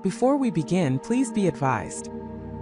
Before we begin, please be advised.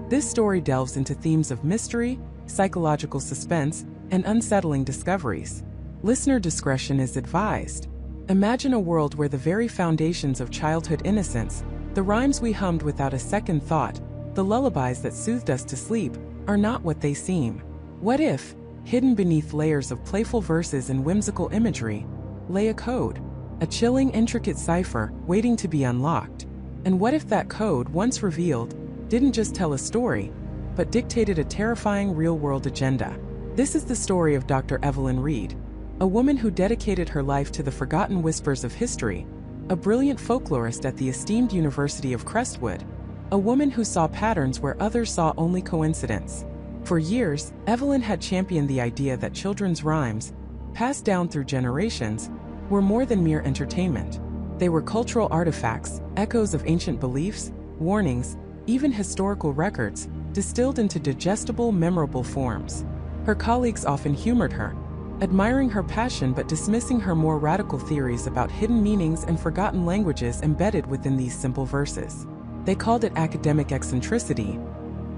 This story delves into themes of mystery, psychological suspense, and unsettling discoveries. Listener discretion is advised. Imagine a world where the very foundations of childhood innocence, the rhymes we hummed without a second thought, the lullabies that soothed us to sleep, are not what they seem. What if, hidden beneath layers of playful verses and whimsical imagery, lay a code, a chilling, intricate cipher waiting to be unlocked? And what if that code, once revealed, didn't just tell a story, but dictated a terrifying real-world agenda? This is the story of Dr. Evelyn Reed, a woman who dedicated her life to the forgotten whispers of history, a brilliant folklorist at the esteemed University of Crestwood, a woman who saw patterns where others saw only coincidence. For years, Evelyn had championed the idea that children's rhymes, passed down through generations, were more than mere entertainment. They were cultural artifacts, echoes of ancient beliefs, warnings, even historical records, distilled into digestible, memorable forms. Her colleagues often humored her, admiring her passion but dismissing her more radical theories about hidden meanings and forgotten languages embedded within these simple verses. They called it academic eccentricity.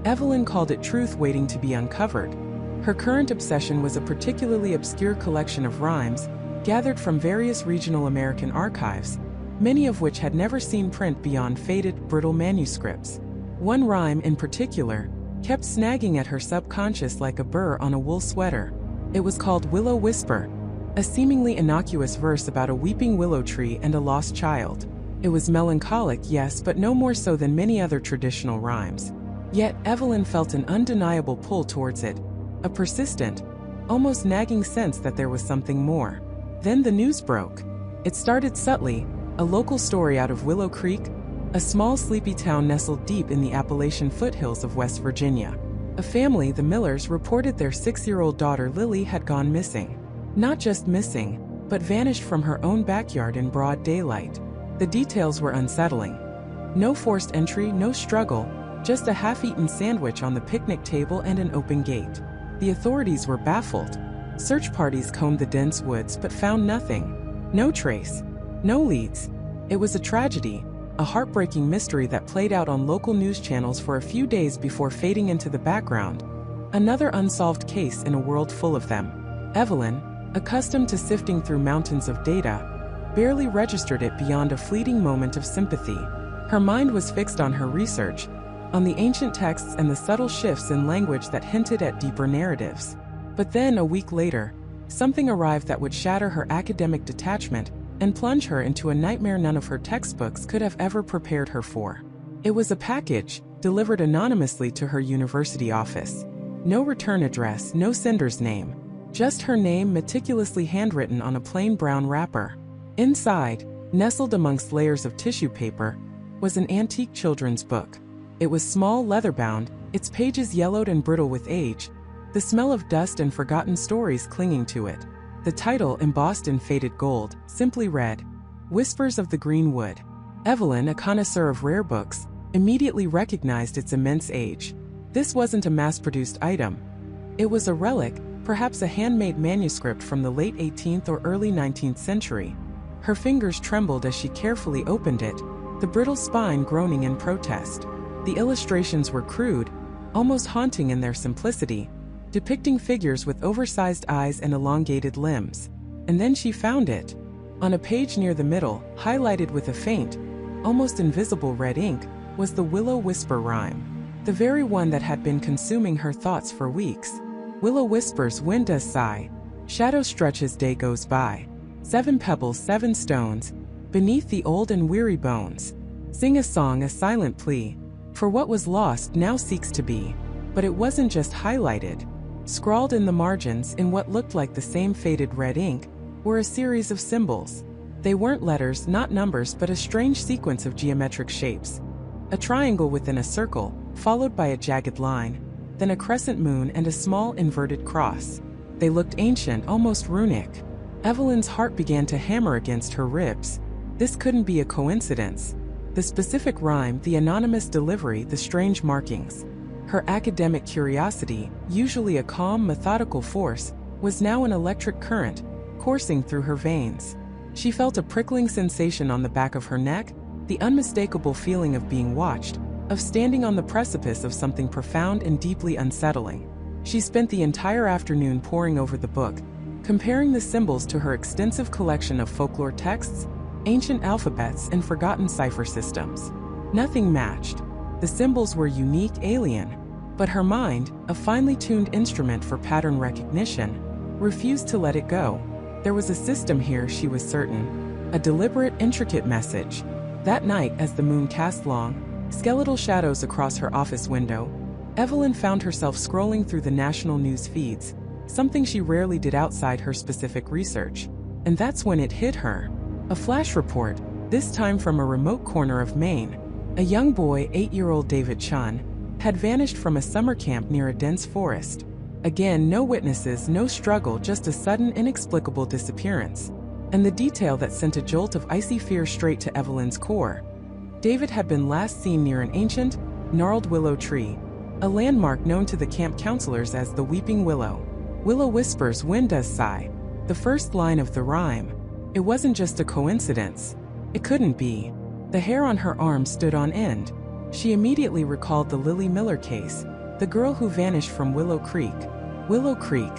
Evelyn called it truth waiting to be uncovered. Her current obsession was a particularly obscure collection of rhymes, gathered from various regional American archives, many of which had never seen print beyond faded, brittle manuscripts. One rhyme in particular kept snagging at her subconscious like a burr on a wool sweater. It was called Willow Whisper, a seemingly innocuous verse about a weeping willow tree and a lost child. It was melancholic, yes, but no more so than many other traditional rhymes. Yet Evelyn felt an undeniable pull towards it, a persistent, almost nagging sense that there was something more. Then the news broke. It started subtly, a local story out of Willow Creek, a small sleepy town nestled deep in the Appalachian foothills of West Virginia. A family, the Millers, reported their 6-year-old daughter Lily had gone missing. Not just missing, but vanished from her own backyard in broad daylight. The details were unsettling. No forced entry, no struggle, just a half-eaten sandwich on the picnic table and an open gate. The authorities were baffled. Search parties combed the dense woods but found nothing. No trace. No leads. It was a tragedy, a heartbreaking mystery that played out on local news channels for a few days before fading into the background. Another unsolved case in a world full of them. Evelyn, accustomed to sifting through mountains of data, barely registered it beyond a fleeting moment of sympathy. Her mind was fixed on her research, on the ancient texts and the subtle shifts in language that hinted at deeper narratives. But then, a week later, something arrived that would shatter her academic detachment and plunge her into a nightmare none of her textbooks could have ever prepared her for. It was a package, delivered anonymously to her university office. No return address, no sender's name. Just her name meticulously handwritten on a plain brown wrapper. Inside, nestled amongst layers of tissue paper, was an antique children's book. It was small, leather-bound, its pages yellowed and brittle with age, the smell of dust and forgotten stories clinging to it. The title, embossed in faded gold, simply read, Whispers of the Green Wood. Evelyn, a connoisseur of rare books, immediately recognized its immense age. This wasn't a mass-produced item. It was a relic, perhaps a handmade manuscript from the late 18th or early 19th century. Her fingers trembled as she carefully opened it, the brittle spine groaning in protest. The illustrations were crude, almost haunting in their simplicity, depicting figures with oversized eyes and elongated limbs. And then she found it. On a page near the middle, highlighted with a faint, almost invisible red ink, was the Willow Whisper rhyme. The very one that had been consuming her thoughts for weeks. Willow whispers, wind does sigh. Shadow stretches, day goes by. 7 pebbles, 7 stones, beneath the old and weary bones. Sing a song, a silent plea, for what was lost now seeks to be. But it wasn't just highlighted. Scrawled in the margins, in what looked like the same faded red ink, were a series of symbols. They weren't letters, not numbers, but a strange sequence of geometric shapes. A triangle within a circle, followed by a jagged line, then a crescent moon and a small inverted cross. They looked ancient, almost runic. Evelyn's heart began to hammer against her ribs. This couldn't be a coincidence. The specific rhyme, the anonymous delivery, the strange markings. Her academic curiosity, usually a calm, methodical force, was now an electric current, coursing through her veins. She felt a prickling sensation on the back of her neck, the unmistakable feeling of being watched, of standing on the precipice of something profound and deeply unsettling. She spent the entire afternoon poring over the book, comparing the symbols to her extensive collection of folklore texts, ancient alphabets, and forgotten cipher systems. Nothing matched. The symbols were unique, alien, but her mind, a finely tuned instrument for pattern recognition, refused to let it go. There was a system here, she was certain, a deliberate, intricate message. That night, as the moon cast long, skeletal shadows across her office window, Evelyn found herself scrolling through the national news feeds, something she rarely did outside her specific research. And that's when it hit her. A flash report, this time from a remote corner of Maine. A young boy, 8-year-old David Chun, had vanished from a summer camp near a dense forest. Again, no witnesses, no struggle, just a sudden, inexplicable disappearance. And the detail that sent a jolt of icy fear straight to Evelyn's core. David had been last seen near an ancient, gnarled willow tree, a landmark known to the camp counselors as the Weeping Willow. Willow whispers, wind does sigh. The first line of the rhyme. It wasn't just a coincidence. It couldn't be. The hair on her arm stood on end. She immediately recalled the Lily Miller case, the girl who vanished from Willow Creek. Willow Creek.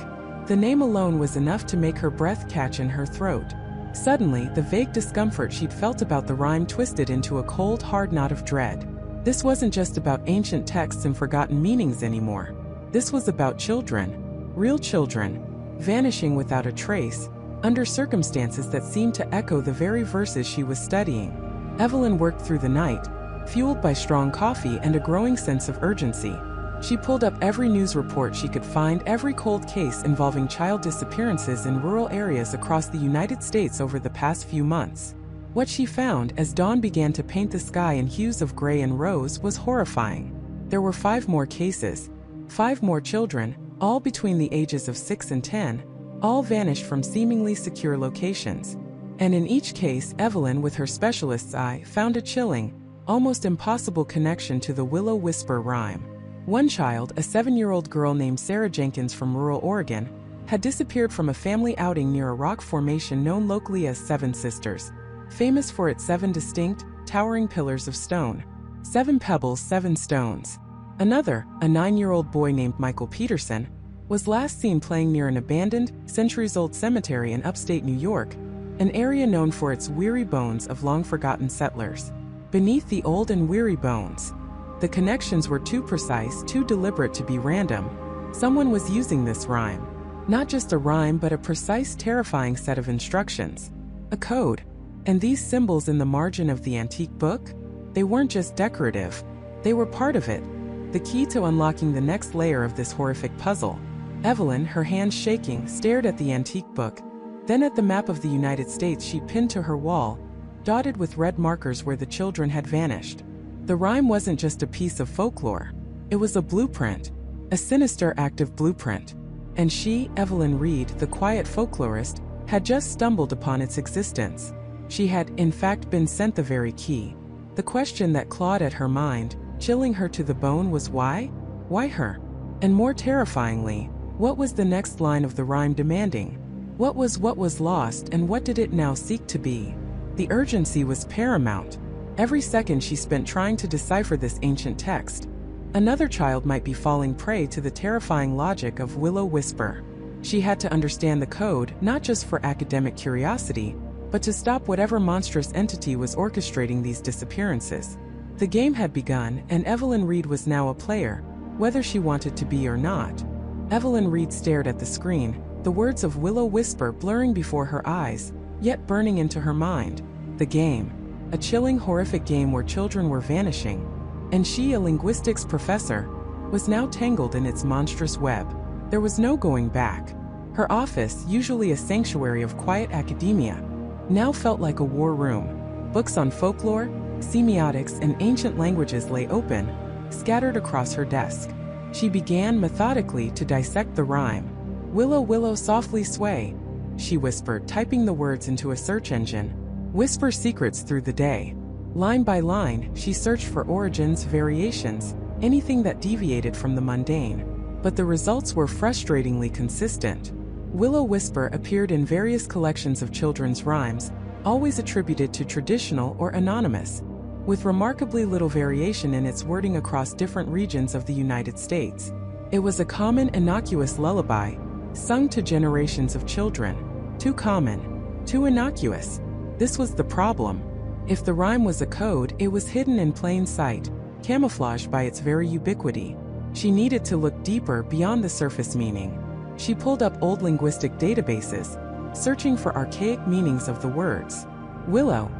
The name alone was enough to make her breath catch in her throat. Suddenly, the vague discomfort she'd felt about the rhyme twisted into a cold, hard knot of dread. This wasn't just about ancient texts and forgotten meanings anymore. This was about children, real children, vanishing without a trace, under circumstances that seemed to echo the very verses she was studying. Evelyn worked through the night, fueled by strong coffee and a growing sense of urgency. She pulled up every news report she could find, every cold case involving child disappearances in rural areas across the United States over the past few months. What she found, as dawn began to paint the sky in hues of gray and rose, was horrifying. There were 5 more cases, 5 more children, all between the ages of 6 and 10, all vanished from seemingly secure locations. And in each case, Evelyn, with her specialist's eye, found a chilling, almost impossible connection to the Willow Whisper rhyme. One child, a 7-year-old girl named Sarah Jenkins from rural Oregon, had disappeared from a family outing near a rock formation known locally as Seven Sisters, famous for its 7 distinct, towering pillars of stone. 7 pebbles, 7 stones. Another, a 9-year-old boy named Michael Peterson, was last seen playing near an abandoned, centuries-old cemetery in upstate New York, an area known for its weary bones of long-forgotten settlers. Beneath the old and weary bones, the connections were too precise, too deliberate to be random. Someone was using this rhyme. Not just a rhyme, but a precise, terrifying set of instructions. A code. And these symbols in the margin of the antique book? They weren't just decorative. They were part of it. The key to unlocking the next layer of this horrific puzzle. Evelyn, her hands shaking, stared at the antique book, then at the map of the United States she'd pinned to her wall, dotted with red markers where the children had vanished. The rhyme wasn't just a piece of folklore. It was a blueprint, a sinister, active blueprint. And she, Evelyn Reed, the quiet folklorist, had just stumbled upon its existence. She had, in fact, been sent the very key. The question that clawed at her mind, chilling her to the bone, was why? Why her? And more terrifyingly, what was the next line of the rhyme demanding? What was lost, and what did it now seek to be? The urgency was paramount. Every second she spent trying to decipher this ancient text. Another child might be falling prey to the terrifying logic of Willow Whisper. She had to understand the code, not just for academic curiosity, but to stop whatever monstrous entity was orchestrating these disappearances. The game had begun, and Evelyn Reed was now a player, whether she wanted to be or not. Evelyn Reed stared at the screen, the words of Willow Whisper blurring before her eyes, yet burning into her mind. The game. A chilling, horrific game where children were vanishing, and she, a linguistics professor, was now tangled in its monstrous web. There was no going back. Her office, usually a sanctuary of quiet academia, now felt like a war room. Books on folklore, semiotics, and ancient languages lay open, scattered across her desk. She began methodically to dissect the rhyme. Willow, willow, softly sway, she whispered, typing the words into a search engine. Whisper secrets through the day. Line by line, she searched for origins, variations, anything that deviated from the mundane. But the results were frustratingly consistent. Willow Whisper appeared in various collections of children's rhymes, always attributed to traditional or anonymous. with remarkably little variation in its wording across different regions of the United States. It was a common, innocuous lullaby, sung to generations of children. Too common, too innocuous. This was the problem. If the rhyme was a code, it was hidden in plain sight, camouflaged by its very ubiquity. She needed to look deeper beyond the surface meaning. She pulled up old linguistic databases, searching for archaic meanings of the words. Willow,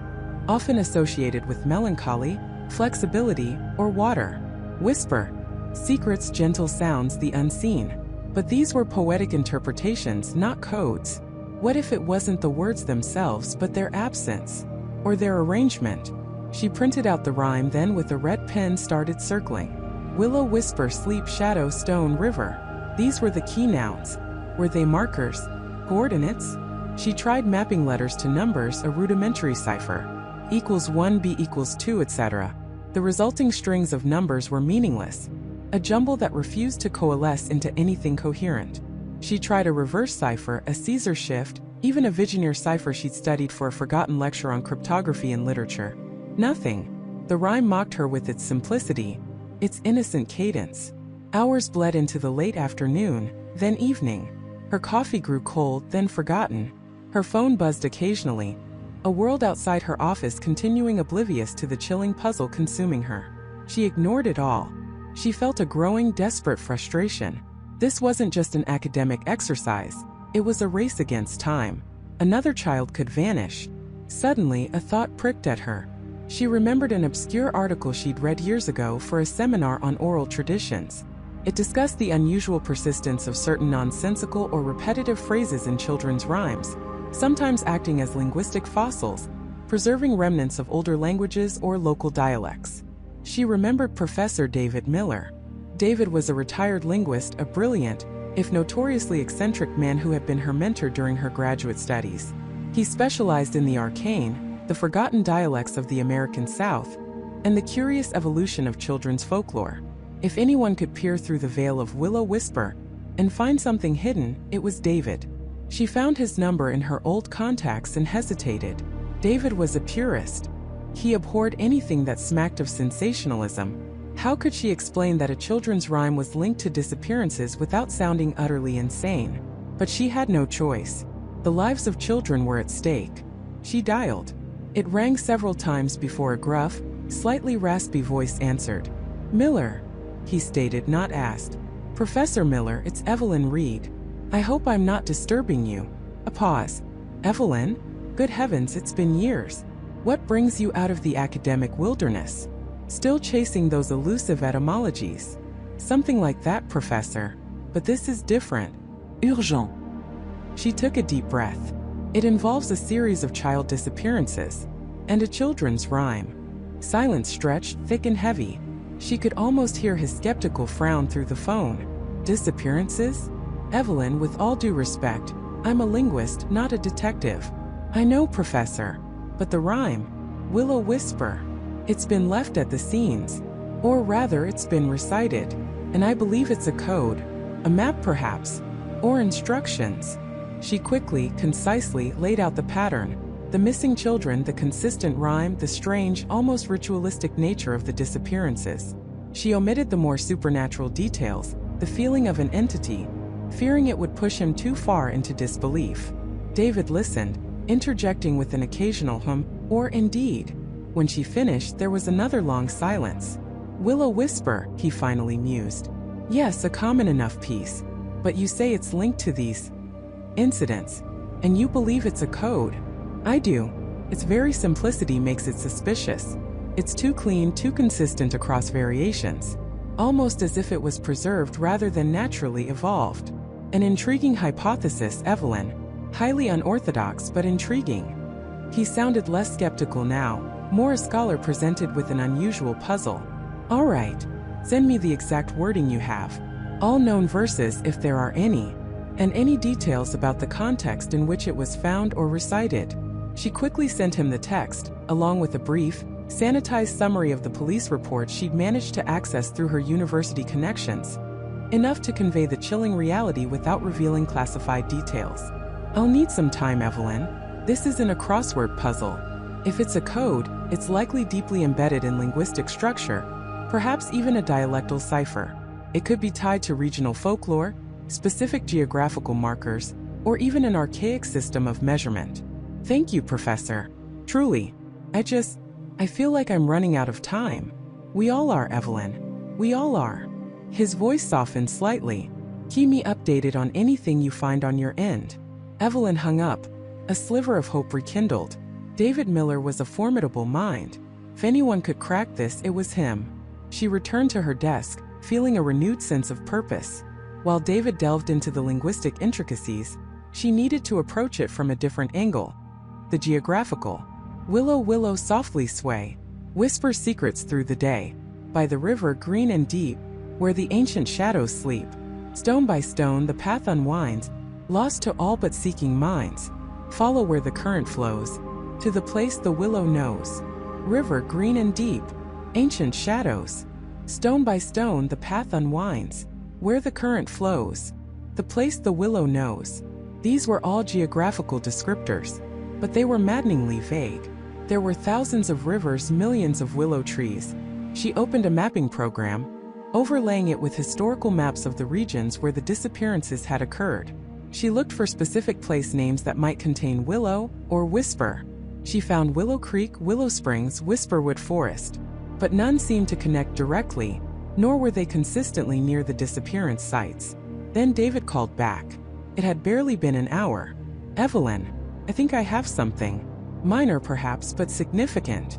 often associated with melancholy, flexibility, or water. Whisper, secrets, gentle sounds, the unseen. But these were poetic interpretations, not codes. What if it wasn't the words themselves but their absence? Or their arrangement? She printed out the rhyme, then with a red pen started circling. Willow, whisper, sleep, shadow, stone, river. These were the key nouns. Were they markers? Coordinates? She tried mapping letters to numbers, a rudimentary cipher. Equals 1, B equals 2, etc. The resulting strings of numbers were meaningless, a jumble that refused to coalesce into anything coherent. She tried a reverse cipher, a Caesar shift, even a Vigenère cipher she'd studied for a forgotten lecture on cryptography and literature. Nothing. The rhyme mocked her with its simplicity, its innocent cadence. Hours bled into the late afternoon, then evening. Her coffee grew cold, then forgotten. Her phone buzzed occasionally, a world outside her office continuing oblivious to the chilling puzzle consuming her. She ignored it all. She felt a growing, desperate frustration. This wasn't just an academic exercise, it was a race against time. Another child could vanish. Suddenly, a thought pricked at her. She remembered an obscure article she'd read years ago for a seminar on oral traditions. It discussed the unusual persistence of certain nonsensical or repetitive phrases in children's rhymes, sometimes acting as linguistic fossils, preserving remnants of older languages or local dialects. She remembered Professor David Miller. David was a retired linguist, a brilliant, if notoriously eccentric man who had been her mentor during her graduate studies. He specialized in the arcane, the forgotten dialects of the American South, and the curious evolution of children's folklore. If anyone could peer through the veil of Willow Whisper and find something hidden, it was David. She found his number in her old contacts and hesitated. David was a purist. He abhorred anything that smacked of sensationalism. How could she explain that a children's rhyme was linked to disappearances without sounding utterly insane? But she had no choice. The lives of children were at stake. She dialed. It rang several times before a gruff, slightly raspy voice answered. "Miller," he stated, not asked. "Professor Miller, it's Evelyn Reed. I hope I'm not disturbing you." A pause. "Evelyn? Good heavens, it's been years. What brings you out of the academic wilderness? Still chasing those elusive etymologies?" "Something like that, Professor. But this is different. Urgent." She took a deep breath. It involves a series of child disappearances and a children's rhyme. Silence stretched, thick and heavy. She could almost hear his skeptical frown through the phone. "Disappearances? Evelyn, with all due respect, I'm a linguist, not a detective." "I know, Professor. But the rhyme, Willow Whisper, it's been left at the scenes. Or rather, it's been recited. And I believe it's a code. A map perhaps. Or instructions." She quickly, concisely laid out the pattern. The missing children, the consistent rhyme, the strange, almost ritualistic nature of the disappearances. She omitted the more supernatural details, the feeling of an entity, fearing it would push him too far into disbelief. David listened, interjecting with an occasional hum, or indeed. When she finished, there was another long silence. "Willow Whisper," he finally mused. "Yes, a common enough piece. But you say it's linked to these incidents, and you believe it's a code." "I do. Its very simplicity makes it suspicious. It's too clean, too consistent across variations. Almost as if it was preserved rather than naturally evolved. An intriguing hypothesis, Evelyn. Highly unorthodox but intriguing." He sounded less skeptical now, more a scholar presented with an unusual puzzle. "All right. Send me the exact wording you have. All known verses if there are any. And any details about the context in which it was found or recited." She quickly sent him the text, along with a brief, sanitized summary of the police report she'd managed to access through her university connections. Enough to convey the chilling reality without revealing classified details. "I'll need some time, Evelyn. This isn't a crossword puzzle. If it's a code, It's likely deeply embedded in linguistic structure, perhaps even a dialectal cipher. It could be tied to regional folklore, specific geographical markers, or even an archaic system of measurement. Thank you, Professor. Truly. I feel like I'm running out of time. We all are, Evelyn. We all are. His voice softened slightly. Keep me updated on anything you find on your end. Evelyn hung up. A sliver of hope rekindled. David Miller was a formidable mind. If anyone could crack this, it was him. She returned to her desk, feeling a renewed sense of purpose. While David delved into the linguistic intricacies, she needed to approach it from a different angle. The geographical. Willow, willow, softly sway. Whisper secrets through the day. By the river green and deep, where the ancient shadows sleep. Stone by stone the path unwinds, lost to all but seeking minds. Follow where the current flows, to the place the willow knows. River green and deep, ancient shadows. Stone by stone the path unwinds, where the current flows. The place the willow knows. These were all geographical descriptors, but they were maddeningly vague. There were thousands of rivers, millions of willow trees. She opened a mapping program, overlaying it with historical maps of the regions where the disappearances had occurred. She looked for specific place names that might contain willow or whisper. She found Willow Creek, Willow Springs, Whisperwood Forest, but none seemed to connect directly, nor were they consistently near the disappearance sites. Then David called back. It had barely been an hour. Evelyn, I think I have something. Minor perhaps, but significant.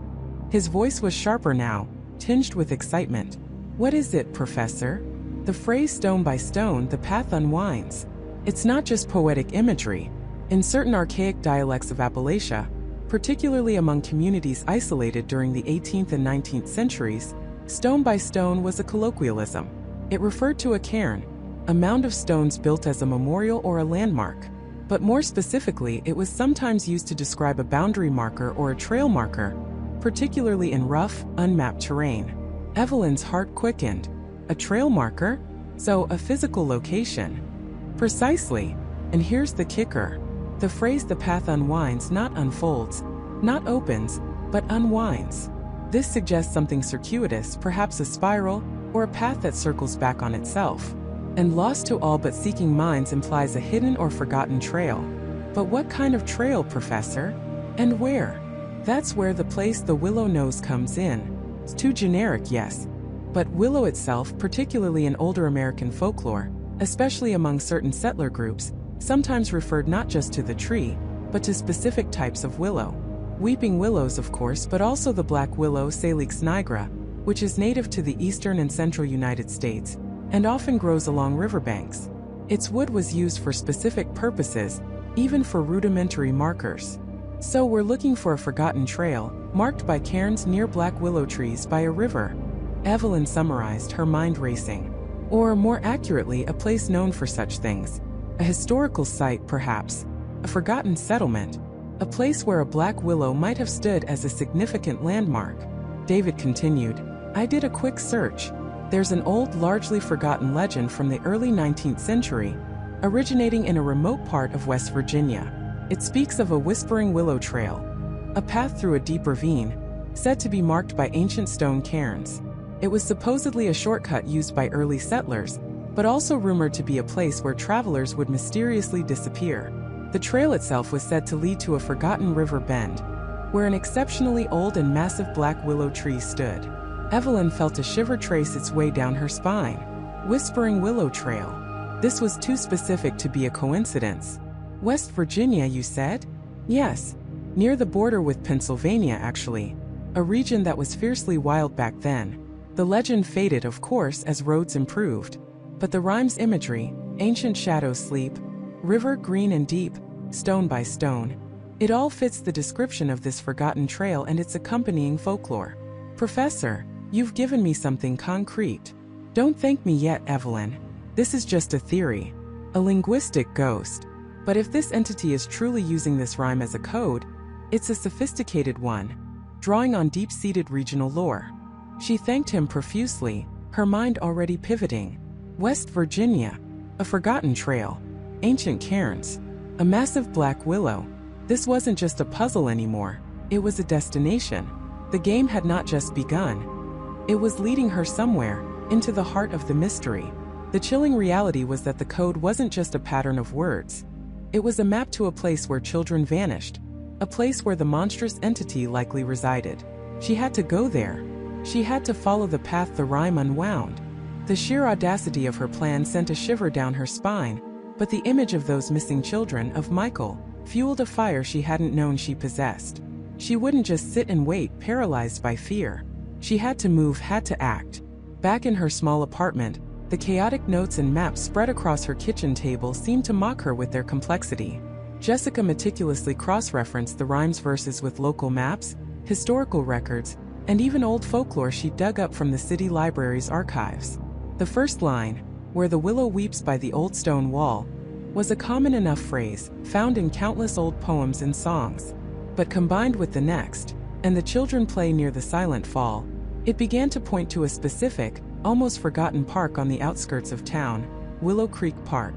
His voice was sharper now, tinged with excitement. What is it, Professor? The phrase stone by stone, the path unwinds. It's not just poetic imagery. In certain archaic dialects of Appalachia, particularly among communities isolated during the 18th and 19th centuries, stone by stone was a colloquialism. It referred to a cairn, a mound of stones built as a memorial or a landmark. But more specifically, it was sometimes used to describe a boundary marker or a trail marker, particularly in rough, unmapped terrain. Evelyn's heart quickened. A trail marker? So, a physical location. Precisely. And here's the kicker. The phrase the path unwinds not unfolds, not opens, but unwinds. This suggests something circuitous, perhaps a spiral, or a path that circles back on itself. And lost to all but seeking minds implies a hidden or forgotten trail. But what kind of trail, Professor? And where? That's where the place the willow knows comes in. It's too generic, yes. But willow itself, particularly in older American folklore, especially among certain settler groups, sometimes referred not just to the tree, but to specific types of willow. Weeping willows, of course, but also the black willow Salix nigra, which is native to the eastern and central United States, and often grows along riverbanks. Its wood was used for specific purposes, even for rudimentary markers. So we're looking for a forgotten trail, marked by cairns near black willow trees by a river. Evelyn summarized, her mind racing. Or, more accurately, a place known for such things. A historical site, perhaps. A forgotten settlement. A place where a black willow might have stood as a significant landmark. David continued, I did a quick search. There's an old, largely forgotten legend from the early 19th century, originating in a remote part of West Virginia. It speaks of a whispering willow trail, a path through a deep ravine, said to be marked by ancient stone cairns. It was supposedly a shortcut used by early settlers, but also rumored to be a place where travelers would mysteriously disappear. The trail itself was said to lead to a forgotten river bend, where an exceptionally old and massive black willow tree stood. Evelyn felt a shiver trace its way down her spine. Whispering Willow Trail. This was too specific to be a coincidence. West Virginia, you said? Yes. Near the border with Pennsylvania, actually. A region that was fiercely wild back then. The legend faded, of course, as roads improved. But the rhyme's imagery, ancient shadows sleep, river green and deep, stone by stone. It all fits the description of this forgotten trail and its accompanying folklore. Professor, you've given me something concrete. Don't thank me yet, Evelyn. This is just a theory. A linguistic ghost. But if this entity is truly using this rhyme as a code, it's a sophisticated one, drawing on deep-seated regional lore. She thanked him profusely, her mind already pivoting. West Virginia. A forgotten trail. Ancient cairns. A massive black willow. This wasn't just a puzzle anymore. It was a destination. The game had not just begun. It was leading her somewhere, into the heart of the mystery. The chilling reality was that the code wasn't just a pattern of words. It was a map to a place where children vanished, a place where the monstrous entity likely resided. She had to go there. She had to follow the path the rhyme unwound. The sheer audacity of her plan sent a shiver down her spine, but the image of those missing children, of Michael, fueled a fire she hadn't known she possessed. She wouldn't just sit and wait, paralyzed by fear. She had to move, had to act. Back in her small apartment, the chaotic notes and maps spread across her kitchen table seemed to mock her with their complexity. Jessica meticulously cross-referenced the rhyme's verses with local maps, historical records, and even old folklore she dug up from the city library's archives. The first line, "Where the willow weeps by the old stone wall," was a common enough phrase, found in countless old poems and songs. But combined with the next, "And the children play near the silent fall," it began to point to a specific, almost forgotten park on the outskirts of town, Willow Creek Park.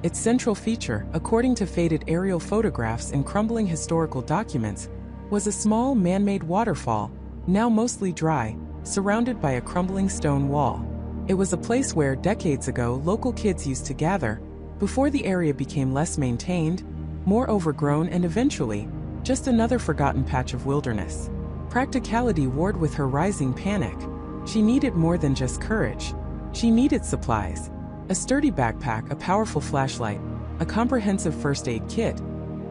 Its central feature, according to faded aerial photographs and crumbling historical documents, was a small man-made waterfall, now mostly dry, surrounded by a crumbling stone wall. It was a place where, decades ago, local kids used to gather, before the area became less maintained, more overgrown, and eventually, just another forgotten patch of wilderness. Practicality warred with her rising panic. She needed more than just courage. She needed supplies. A sturdy backpack, a powerful flashlight, a comprehensive first aid kit,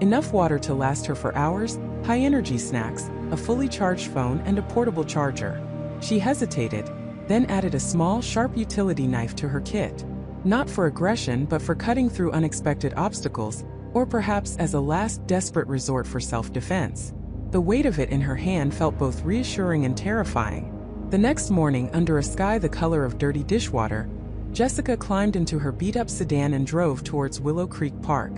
enough water to last her for hours, high-energy snacks, a fully charged phone, and a portable charger. She hesitated, then added a small, sharp utility knife to her kit. Not for aggression, but for cutting through unexpected obstacles, or perhaps as a last desperate resort for self-defense. The weight of it in her hand felt both reassuring and terrifying. The next morning, under a sky the color of dirty dishwater, Jessica climbed into her beat-up sedan and drove towards Willow Creek Park.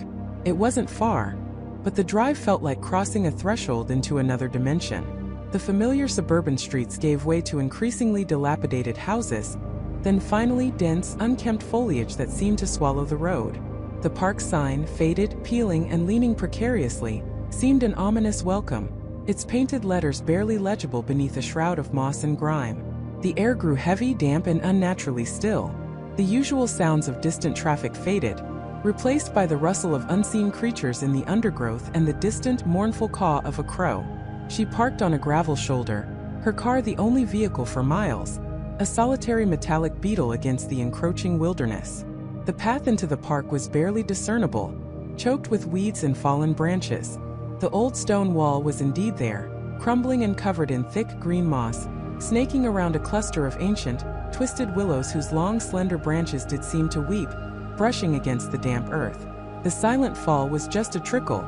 It wasn't far, but the drive felt like crossing a threshold into another dimension. The familiar suburban streets gave way to increasingly dilapidated houses, then finally dense, unkempt foliage that seemed to swallow the road. The park sign, faded, peeling, and leaning precariously, seemed an ominous welcome, its painted letters barely legible beneath a shroud of moss and grime. The air grew heavy, damp, and unnaturally still. The usual sounds of distant traffic faded, replaced by the rustle of unseen creatures in the undergrowth and the distant, mournful caw of a crow. She parked on a gravel shoulder, her car the only vehicle for miles, a solitary metallic beetle against the encroaching wilderness. The path into the park was barely discernible, choked with weeds and fallen branches. The old stone wall was indeed there, crumbling and covered in thick green moss, snaking around a cluster of ancient, twisted willows whose long, slender branches did seem to weep, brushing against the damp earth. The silent fall was just a trickle,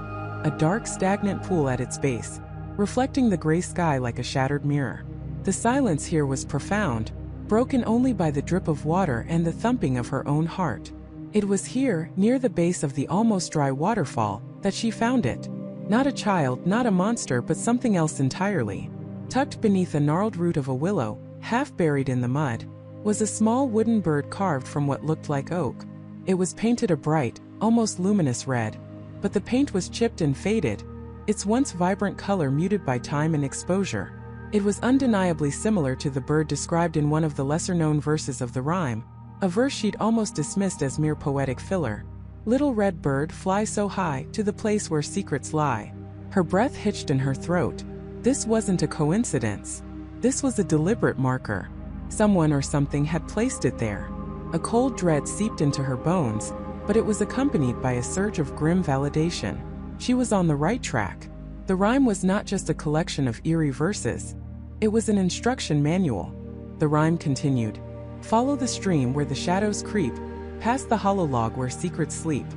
a dark, stagnant pool at its base, reflecting the gray sky like a shattered mirror. The silence here was profound, broken only by the drip of water and the thumping of her own heart. It was here, near the base of the almost dry waterfall, that she found it. Not a child, not a monster, but something else entirely. Tucked beneath a gnarled root of a willow, half buried in the mud, was a small wooden bird carved from what looked like oak. It was painted a bright, almost luminous red, but the paint was chipped and faded, its once vibrant color muted by time and exposure. It was undeniably similar to the bird described in one of the lesser-known verses of the rhyme, a verse she'd almost dismissed as mere poetic filler. "Little red bird, fly so high, to the place where secrets lie." Her breath hitched in her throat. This wasn't a coincidence. This was a deliberate marker. Someone or something had placed it there. A cold dread seeped into her bones, but it was accompanied by a surge of grim validation. She was on the right track. The rhyme was not just a collection of eerie verses. It was an instruction manual. The rhyme continued. "Follow the stream where the shadows creep, past the hollow log where secrets sleep."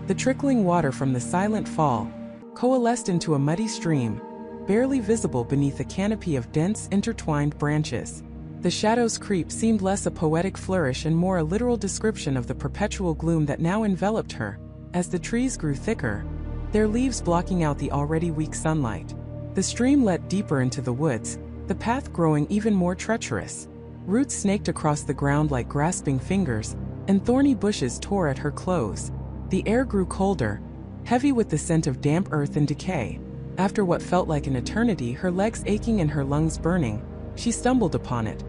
The trickling water from the silent fall coalesced into a muddy stream, barely visible beneath a canopy of dense, intertwined branches. The shadows creep seemed less a poetic flourish and more a literal description of the perpetual gloom that now enveloped her, as the trees grew thicker, their leaves blocking out the already weak sunlight. The stream led deeper into the woods, the path growing even more treacherous. Roots snaked across the ground like grasping fingers, and thorny bushes tore at her clothes. The air grew colder, heavy with the scent of damp earth and decay. After what felt like an eternity, her legs aching and her lungs burning, she stumbled upon it.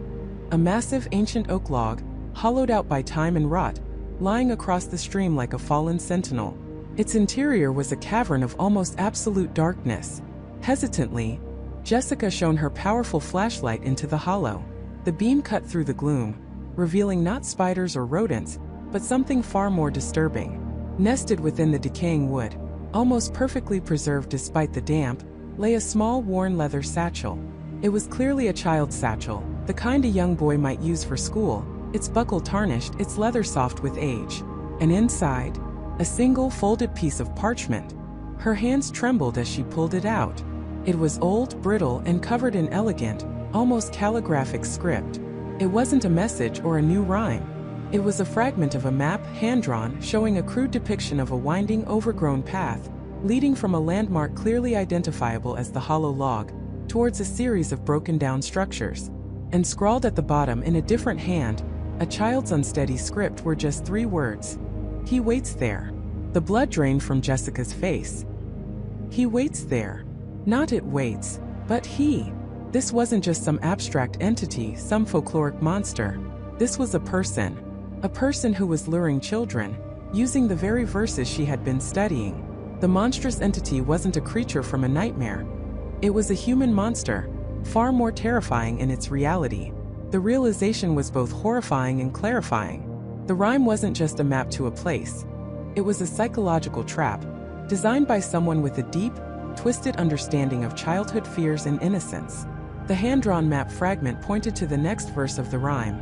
A massive ancient oak log, hollowed out by time and rot, lying across the stream like a fallen sentinel. Its interior was a cavern of almost absolute darkness. Hesitantly, Jessica shone her powerful flashlight into the hollow. The beam cut through the gloom, revealing not spiders or rodents, but something far more disturbing. Nested within the decaying wood, almost perfectly preserved despite the damp, lay a small worn leather satchel. It was clearly a child's satchel, the kind a young boy might use for school, its buckle tarnished, its leather soft with age. And inside, a single folded piece of parchment. Her hands trembled as she pulled it out. It was old, brittle, and covered in elegant, almost calligraphic script. It wasn't a message or a new rhyme. It was a fragment of a map, hand-drawn, showing a crude depiction of a winding, overgrown path, leading from a landmark clearly identifiable as the hollow log, towards a series of broken-down structures. And scrawled at the bottom in a different hand, a child's unsteady script, were just 3 words. "He waits there." The blood drained from Jessica's face. He waits there. Not it waits, but he. This wasn't just some abstract entity, some folkloric monster. This was a person. A person who was luring children, using the very verses she had been studying. The monstrous entity wasn't a creature from a nightmare. It was a human monster, far more terrifying in its reality. The realization was both horrifying and clarifying. The rhyme wasn't just a map to a place. It was a psychological trap, designed by someone with a deep, twisted understanding of childhood fears and innocence. The hand-drawn map fragment pointed to the next verse of the rhyme.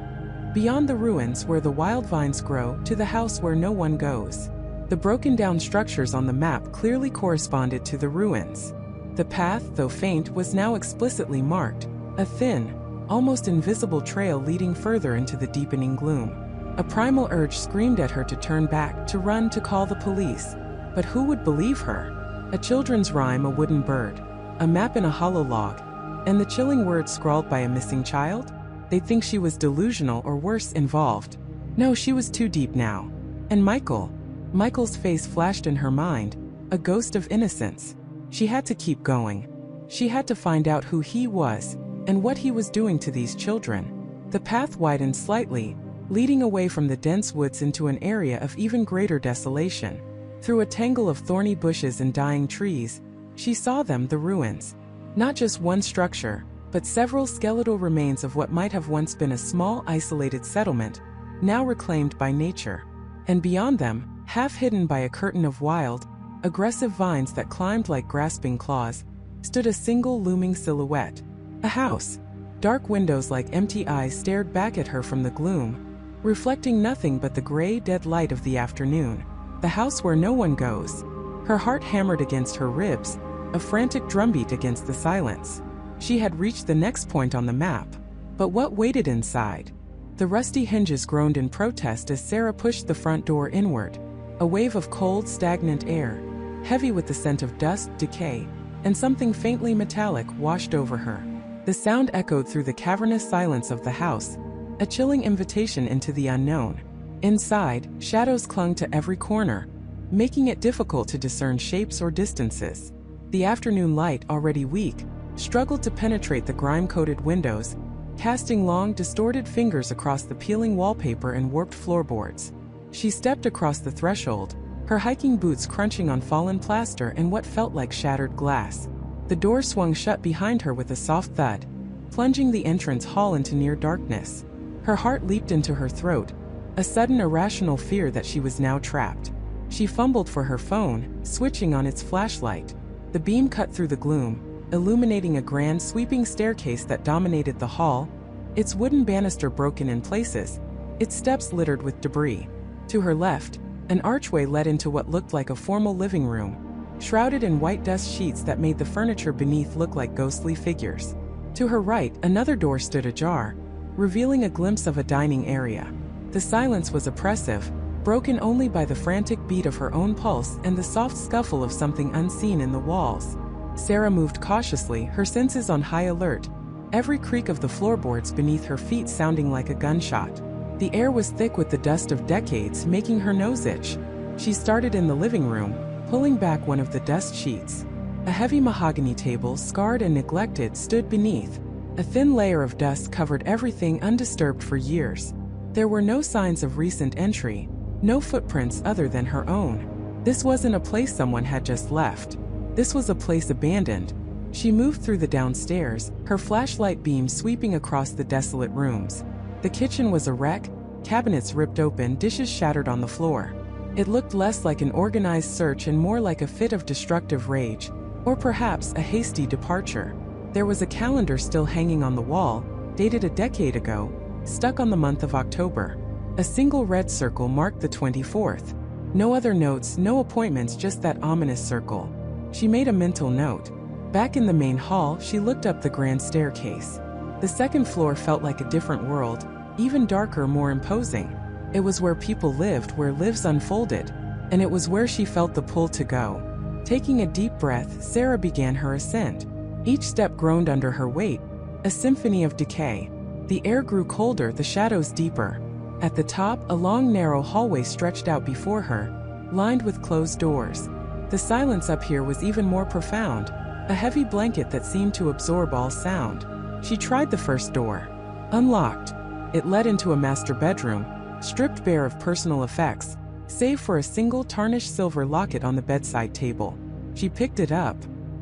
"Beyond the ruins where the wild vines grow, to the house where no one goes." The broken-down structures on the map clearly corresponded to the ruins. The path, though faint, was now explicitly marked, a thin, almost invisible trail leading further into the deepening gloom. A primal urge screamed at her to turn back, to run, to call the police. But who would believe her? A children's rhyme, a wooden bird, a map in a hollow log, and the chilling words scrawled by a missing child? They'd think she was delusional or worse, involved. No, she was too deep now. And Michael's face flashed in her mind, a ghost of innocence. She had to keep going. She had to find out who he was, and what he was doing to these children. The path widened slightly, leading away from the dense woods into an area of even greater desolation. Through a tangle of thorny bushes and dying trees, she saw them, the ruins. Not just one structure, but several skeletal remains of what might have once been a small, isolated settlement, now reclaimed by nature. And beyond them, half hidden by a curtain of wild, aggressive vines that climbed like grasping claws, stood a single looming silhouette. A house. Dark windows like empty eyes stared back at her from the gloom, reflecting nothing but the gray, dead light of the afternoon. The house where no one goes. Her heart hammered against her ribs, a frantic drumbeat against the silence. She had reached the next point on the map. But what waited inside? The rusty hinges groaned in protest as Sarah pushed the front door inward. A wave of cold, stagnant air, heavy with the scent of dust, decay, and something faintly metallic, washed over her. The sound echoed through the cavernous silence of the house, a chilling invitation into the unknown. Inside, shadows clung to every corner, making it difficult to discern shapes or distances. The afternoon light, already weak, struggled to penetrate the grime-coated windows, casting long, distorted fingers across the peeling wallpaper and warped floorboards. She stepped across the threshold, her hiking boots crunching on fallen plaster and what felt like shattered glass. The door swung shut behind her with a soft thud, plunging the entrance hall into near darkness. Her heart leaped into her throat, a sudden irrational fear that she was now trapped. She fumbled for her phone, switching on its flashlight. The beam cut through the gloom, illuminating a grand, sweeping staircase that dominated the hall, its wooden banister broken in places, its steps littered with debris. To her left, an archway led into what looked like a formal living room, shrouded in white dust sheets that made the furniture beneath look like ghostly figures. To her right, another door stood ajar, revealing a glimpse of a dining area. The silence was oppressive, broken only by the frantic beat of her own pulse and the soft scuffle of something unseen in the walls. Sarah moved cautiously, her senses on high alert, every creak of the floorboards beneath her feet sounding like a gunshot. The air was thick with the dust of decades, making her nose itch. She started in the living room, pulling back one of the dust sheets. A heavy mahogany table, scarred and neglected, stood beneath. A thin layer of dust covered everything, undisturbed for years. There were no signs of recent entry, no footprints other than her own. This wasn't a place someone had just left. This was a place abandoned. She moved through the downstairs, her flashlight beam sweeping across the desolate rooms. The kitchen was a wreck, cabinets ripped open, dishes shattered on the floor. It looked less like an organized search and more like a fit of destructive rage, or perhaps a hasty departure. There was a calendar still hanging on the wall, dated a decade ago, stuck on the month of October. A single red circle marked the 24th. No other notes, no appointments, just that ominous circle. She made a mental note. Back in the main hall, she looked up the grand staircase. The second floor felt like a different world, even darker, more imposing. It was where people lived, where lives unfolded, and it was where she felt the pull to go. Taking a deep breath, Sarah began her ascent. Each step groaned under her weight, a symphony of decay. The air grew colder, the shadows deeper. At the top, a long, narrow hallway stretched out before her, lined with closed doors. The silence up here was even more profound, a heavy blanket that seemed to absorb all sound. She tried the first door. Unlocked. It led into a master bedroom, stripped bare of personal effects, save for a single tarnished silver locket on the bedside table. She picked it up.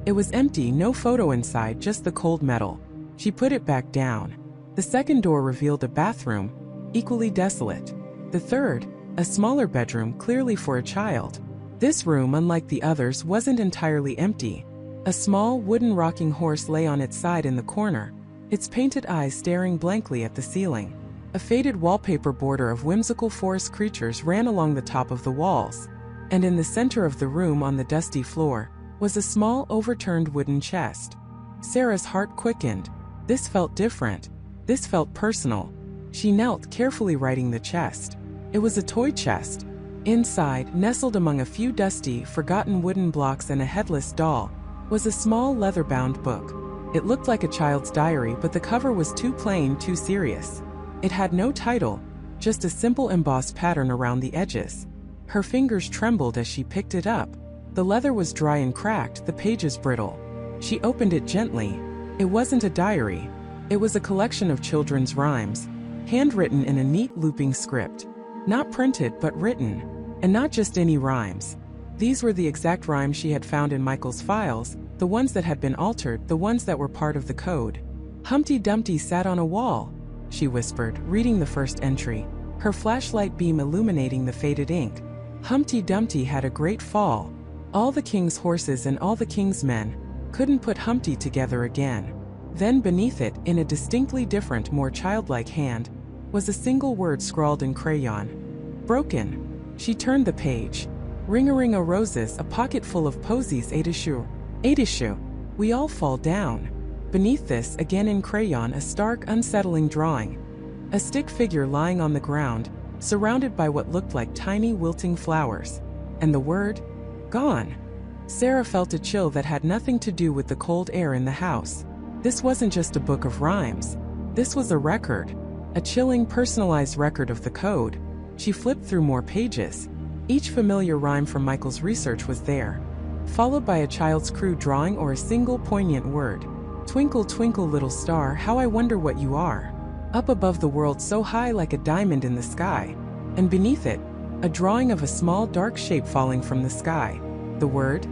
It was empty, no photo inside, just the cold metal. She put it back down. The second door revealed a bathroom, equally desolate. The third, a smaller bedroom, clearly for a child. This room, unlike the others, wasn't entirely empty. A small wooden rocking horse lay on its side in the corner, its painted eyes staring blankly at the ceiling. A faded wallpaper border of whimsical forest creatures ran along the top of the walls. And in the center of the room, on the dusty floor, was a small overturned wooden chest. Sarah's heart quickened. This felt different. This felt personal. She knelt, carefully righting the chest. It was a toy chest. Inside, nestled among a few dusty, forgotten wooden blocks and a headless doll, was a small leather-bound book. It looked like a child's diary, but the cover was too plain, too serious. It had no title, just a simple embossed pattern around the edges. Her fingers trembled as she picked it up. The leather was dry and cracked, the pages brittle. She opened it gently. It wasn't a diary. It was a collection of children's rhymes, handwritten in a neat looping script. Not printed, but written. And not just any rhymes. These were the exact rhymes she had found in Michael's files, the ones that had been altered, the ones that were part of the code. Humpty Dumpty sat on a wall, she whispered, reading the first entry, her flashlight beam illuminating the faded ink. Humpty Dumpty had a great fall. All the king's horses and all the king's men couldn't put Humpty together again. Then beneath it, in a distinctly different, more childlike hand, was a single word scrawled in crayon. Broken. She turned the page. Ring-a-ring-a roses, a pocket full of posies, Adishu. Adishu. We all fall down. Beneath this, again in crayon, a stark, unsettling drawing. A stick figure lying on the ground, surrounded by what looked like tiny, wilting flowers. And the word, gone. Sarah felt a chill that had nothing to do with the cold air in the house. This wasn't just a book of rhymes. This was a record. A chilling, personalized record of the code. She flipped through more pages. Each familiar rhyme from Michael's research was there, followed by a child's crude drawing or a single poignant word. Twinkle, twinkle, little star, how I wonder what you are. Up above the world so high like a diamond in the sky. And beneath it, a drawing of a small dark shape falling from the sky. The word,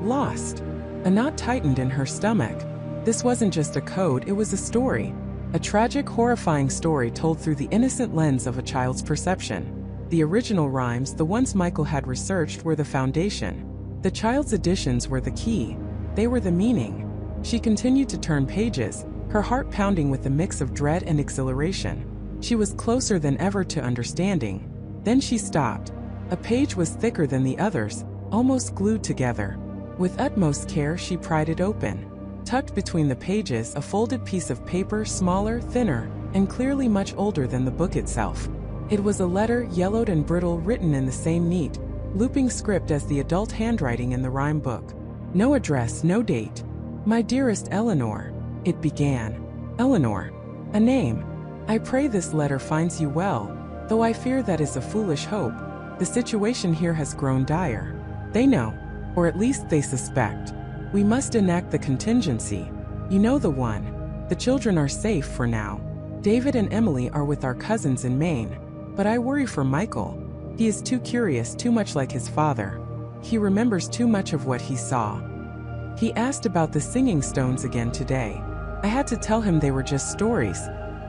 lost. A knot tightened in her stomach. This wasn't just a code, it was a story. A tragic, horrifying story told through the innocent lens of a child's perception. The original rhymes, the ones Michael had researched, were the foundation. The child's additions were the key. They were the meaning. She continued to turn pages, her heart pounding with a mix of dread and exhilaration. She was closer than ever to understanding. Then she stopped. A page was thicker than the others, almost glued together. With utmost care, she pried it open. Tucked between the pages, a folded piece of paper, smaller, thinner, and clearly much older than the book itself. It was a letter, yellowed and brittle, written in the same neat, looping script as the adult handwriting in the rhyme book. No address, no date. My dearest Eleanor, it began. Eleanor. A name. I pray this letter finds you well, though I fear that is a foolish hope. The situation here has grown dire. They know, or at least they suspect. We must enact the contingency. You know the one. The children are safe for now. David and Emily are with our cousins in Maine. But I worry for Michael. He is too curious, too much like his father. He remembers too much of what he saw. He asked about the singing stones again today. I had to tell him they were just stories,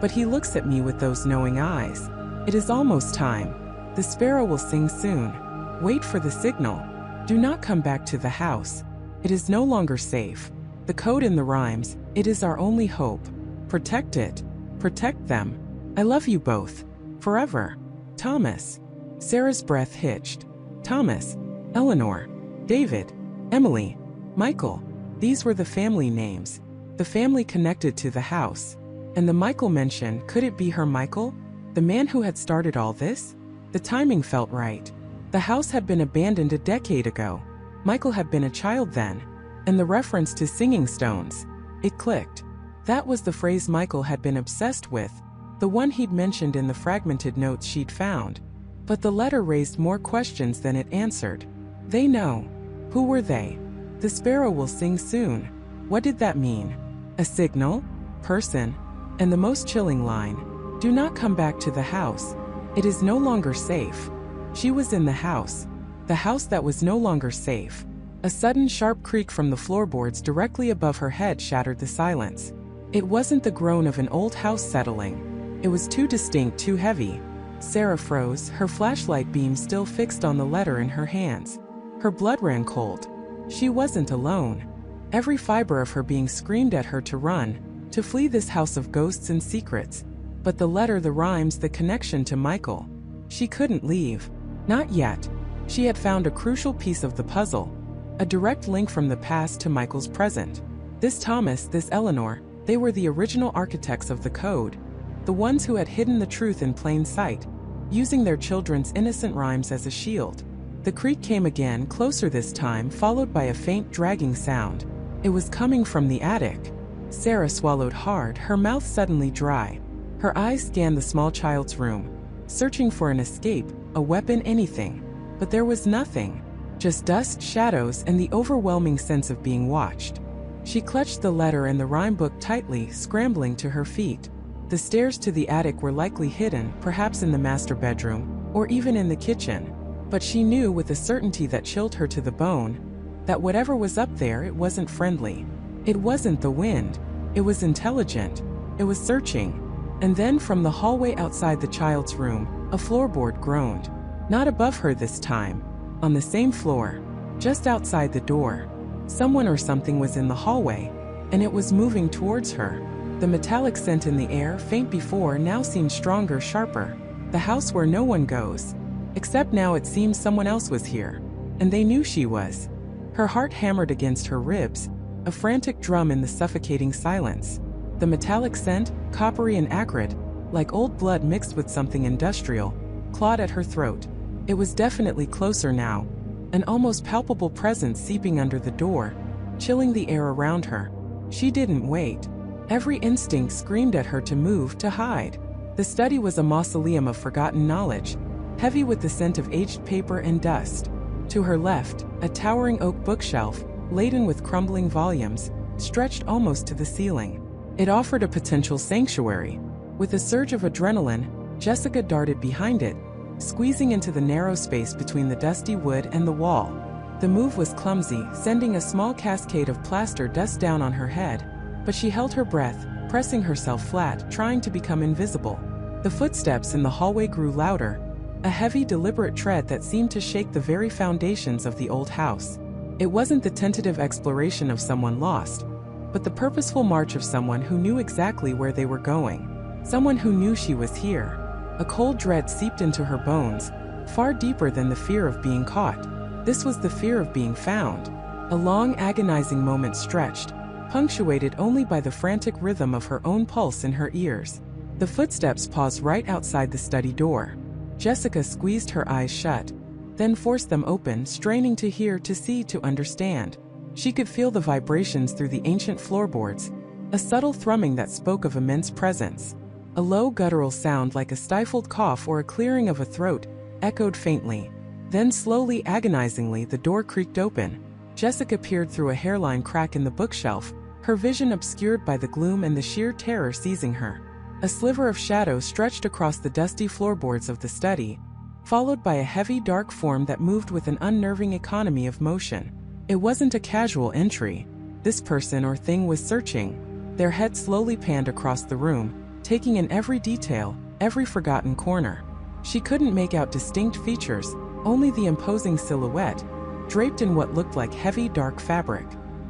but he looks at me with those knowing eyes. It is almost time. The sparrow will sing soon. Wait for the signal. Do not come back to the house. It is no longer safe. The code in the rhymes, it is our only hope. Protect it. Protect them. I love you both. Forever. Thomas. Sarah's breath hitched. Thomas. Eleanor. David. Emily. Michael. These were the family names. The family connected to the house. And the Michael mention, could it be her Michael? The man who had started all this? The timing felt right. The house had been abandoned a decade ago. Michael had been a child then. And the reference to singing stones. It clicked. That was the phrase Michael had been obsessed with. The one he'd mentioned in the fragmented notes she'd found. But the letter raised more questions than it answered. They know. Who were they? The sparrow will sing soon. What did that mean? A signal? Person? And the most chilling line. Do not come back to the house. It is no longer safe. She was in the house. The house that was no longer safe. A sudden sharp creak from the floorboards directly above her head shattered the silence. It wasn't the groan of an old house settling. It was too distinct, too heavy. Sarah froze, her flashlight beam still fixed on the letter in her hands. Her blood ran cold. She wasn't alone. Every fiber of her being screamed at her to run, to flee this house of ghosts and secrets. But the letter, the rhymes, the connection to Michael. She couldn't leave. Not yet. She had found a crucial piece of the puzzle. A direct link from the past to Michael's present. This Thomas, this Eleanor, they were the original architects of the code. The ones who had hidden the truth in plain sight, using their children's innocent rhymes as a shield. The creak came again, closer this time, followed by a faint dragging sound. It was coming from the attic. Sarah swallowed hard, her mouth suddenly dry. Her eyes scanned the small child's room, searching for an escape, a weapon, anything. But there was nothing. Just dust, shadows, and the overwhelming sense of being watched. She clutched the letter and the rhyme book tightly, scrambling to her feet. The stairs to the attic were likely hidden, perhaps in the master bedroom, or even in the kitchen. But she knew with a certainty that chilled her to the bone, that whatever was up there, it wasn't friendly. It wasn't the wind. It was intelligent. It was searching. And then from the hallway outside the child's room, a floorboard groaned. Not above her this time. On the same floor. Just outside the door. Someone or something was in the hallway, and it was moving towards her. The metallic scent in the air, faint before, now seemed stronger, sharper. The house where no one goes. Except now it seemed someone else was here. And they knew she was. Her heart hammered against her ribs, a frantic drum in the suffocating silence. The metallic scent, coppery and acrid, like old blood mixed with something industrial, clawed at her throat. It was definitely closer now. An almost palpable presence seeping under the door, chilling the air around her. She didn't wait. Every instinct screamed at her to move, to hide. The study was a mausoleum of forgotten knowledge, heavy with the scent of aged paper and dust. To her left, a towering oak bookshelf, laden with crumbling volumes, stretched almost to the ceiling. It offered a potential sanctuary. With a surge of adrenaline, Jessica darted behind it, squeezing into the narrow space between the dusty wood and the wall. The move was clumsy, sending a small cascade of plaster dust down on her head, but she held her breath, pressing herself flat, trying to become invisible. The footsteps in the hallway grew louder, a heavy, deliberate tread that seemed to shake the very foundations of the old house. It wasn't the tentative exploration of someone lost, but the purposeful march of someone who knew exactly where they were going. Someone who knew she was here. A cold dread seeped into her bones, far deeper than the fear of being caught. This was the fear of being found. A long, agonizing moment stretched, punctuated only by the frantic rhythm of her own pulse in her ears. The footsteps paused right outside the study door. Jessica squeezed her eyes shut, then forced them open, straining to hear, to see, to understand. She could feel the vibrations through the ancient floorboards, a subtle thrumming that spoke of immense presence. A low guttural sound like a stifled cough or a clearing of a throat echoed faintly. Then slowly, agonizingly, the door creaked open. Jessica peered through a hairline crack in the bookshelf, her vision obscured by the gloom and the sheer terror seizing her. A sliver of shadow stretched across the dusty floorboards of the study, followed by a heavy dark form that moved with an unnerving economy of motion. It wasn't a casual entry. This person or thing was searching. Their head slowly panned across the room, taking in every detail, every forgotten corner. She couldn't make out distinct features, only the imposing silhouette, draped in what looked like heavy dark fabric.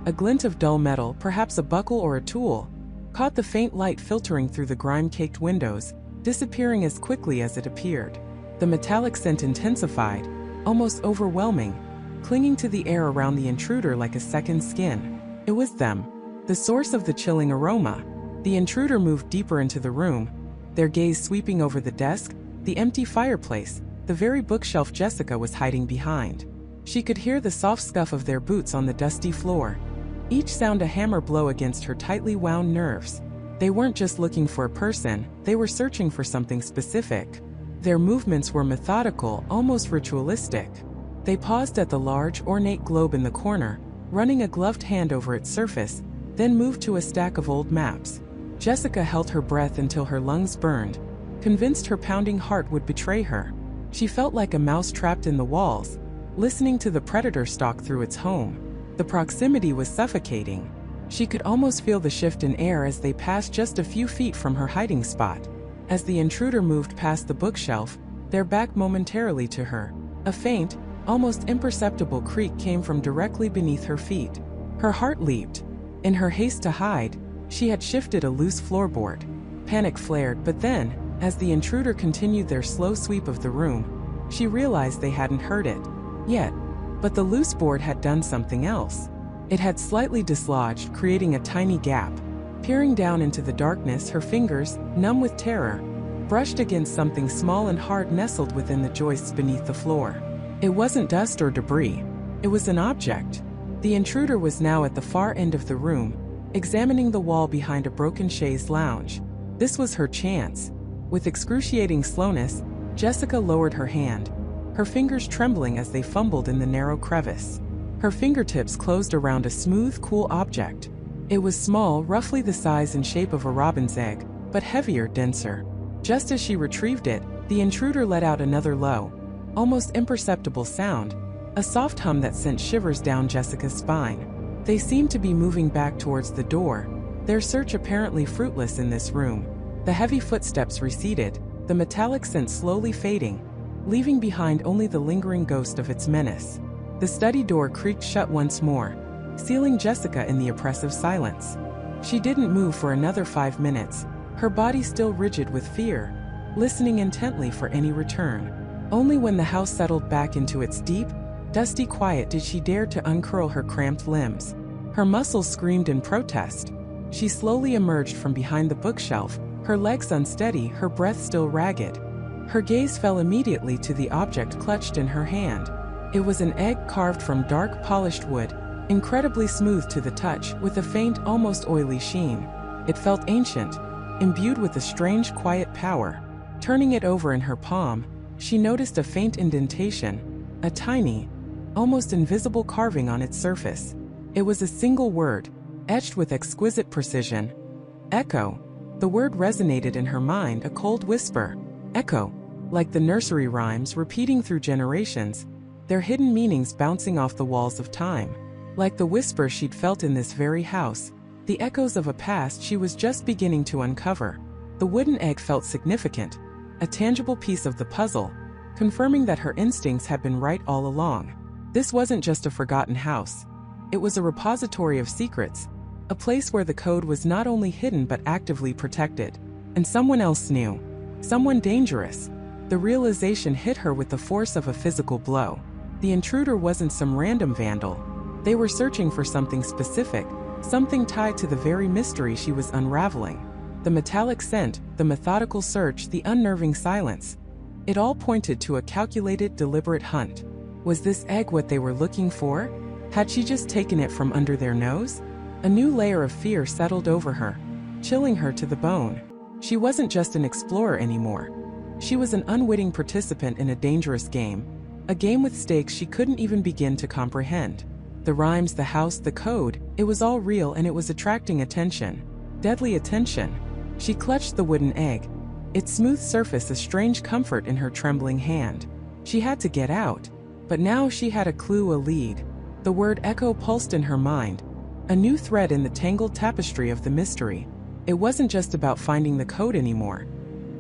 A glint of dull metal, perhaps a buckle or a tool, caught the faint light filtering through the grime-caked windows, disappearing as quickly as it appeared. The metallic scent intensified, almost overwhelming, clinging to the air around the intruder like a second skin. It was them, the source of the chilling aroma. The intruder moved deeper into the room, their gaze sweeping over the desk, the empty fireplace, the very bookshelf Jessica was hiding behind. She could hear the soft scuff of their boots on the dusty floor, each sound a hammer blow against her tightly wound nerves. They weren't just looking for a person, they were searching for something specific. Their movements were methodical, almost ritualistic. They paused at the large, ornate globe in the corner, running a gloved hand over its surface, then moved to a stack of old maps. Jessica held her breath until her lungs burned, convinced her pounding heart would betray her. She felt like a mouse trapped in the walls, listening to the predator stalk through its home. The proximity was suffocating. She could almost feel the shift in air as they passed just a few feet from her hiding spot. As the intruder moved past the bookshelf, their back momentarily to her, a faint, almost imperceptible creak came from directly beneath her feet. Her heart leaped. In her haste to hide, she had shifted a loose floorboard. Panic flared, but then, as the intruder continued their slow sweep of the room, she realized they hadn't heard it yet. But the loose board had done something else. It had slightly dislodged, creating a tiny gap. Peering down into the darkness, her fingers, numb with terror, brushed against something small and hard nestled within the joists beneath the floor. It wasn't dust or debris. It was an object. The intruder was now at the far end of the room, examining the wall behind a broken chaise lounge. This was her chance. With excruciating slowness, Jessica lowered her hand, her fingers trembling as they fumbled in the narrow crevice. Her fingertips closed around a smooth, cool object. It was small, roughly the size and shape of a robin's egg, but heavier, denser. Just as she retrieved it, the intruder let out another low, almost imperceptible sound, a soft hum that sent shivers down Jessica's spine. They seemed to be moving back towards the door, their search apparently fruitless in this room. The heavy footsteps receded, the metallic scent slowly fading, leaving behind only the lingering ghost of its menace. The study door creaked shut once more, sealing Jessica in the oppressive silence. She didn't move for another 5 minutes, her body still rigid with fear, listening intently for any return. Only when the house settled back into its deep, dusty quiet did she dare to uncurl her cramped limbs. Her muscles screamed in protest. She slowly emerged from behind the bookshelf, her legs unsteady, her breath still ragged. Her gaze fell immediately to the object clutched in her hand. It was an egg carved from dark, polished wood, incredibly smooth to the touch, with a faint, almost oily sheen. It felt ancient, imbued with a strange, quiet power. Turning it over in her palm, she noticed a faint indentation, a tiny, almost invisible carving on its surface. It was a single word, etched with exquisite precision. Echo. The word resonated in her mind, a cold whisper. Echo. Like the nursery rhymes repeating through generations, their hidden meanings bouncing off the walls of time. Like the whisper she'd felt in this very house, the echoes of a past she was just beginning to uncover. The wooden egg felt significant, a tangible piece of the puzzle, confirming that her instincts had been right all along. This wasn't just a forgotten house. It was a repository of secrets, a place where the code was not only hidden but actively protected. And someone else knew. Someone dangerous. The realization hit her with the force of a physical blow. The intruder wasn't some random vandal. They were searching for something specific, something tied to the very mystery she was unraveling. The metallic scent, the methodical search, the unnerving silence. It all pointed to a calculated, deliberate hunt. Was this egg what they were looking for? Had she just taken it from under their nose? A new layer of fear settled over her, chilling her to the bone. She wasn't just an explorer anymore. She was an unwitting participant in a dangerous game, a game with stakes she couldn't even begin to comprehend. The rhymes, the house, the code, it was all real and it was attracting attention. Deadly attention. She clutched the wooden egg, its smooth surface a strange comfort in her trembling hand. She had to get out. But now she had a clue, a lead. The word echo pulsed in her mind, a new thread in the tangled tapestry of the mystery. It wasn't just about finding the code anymore.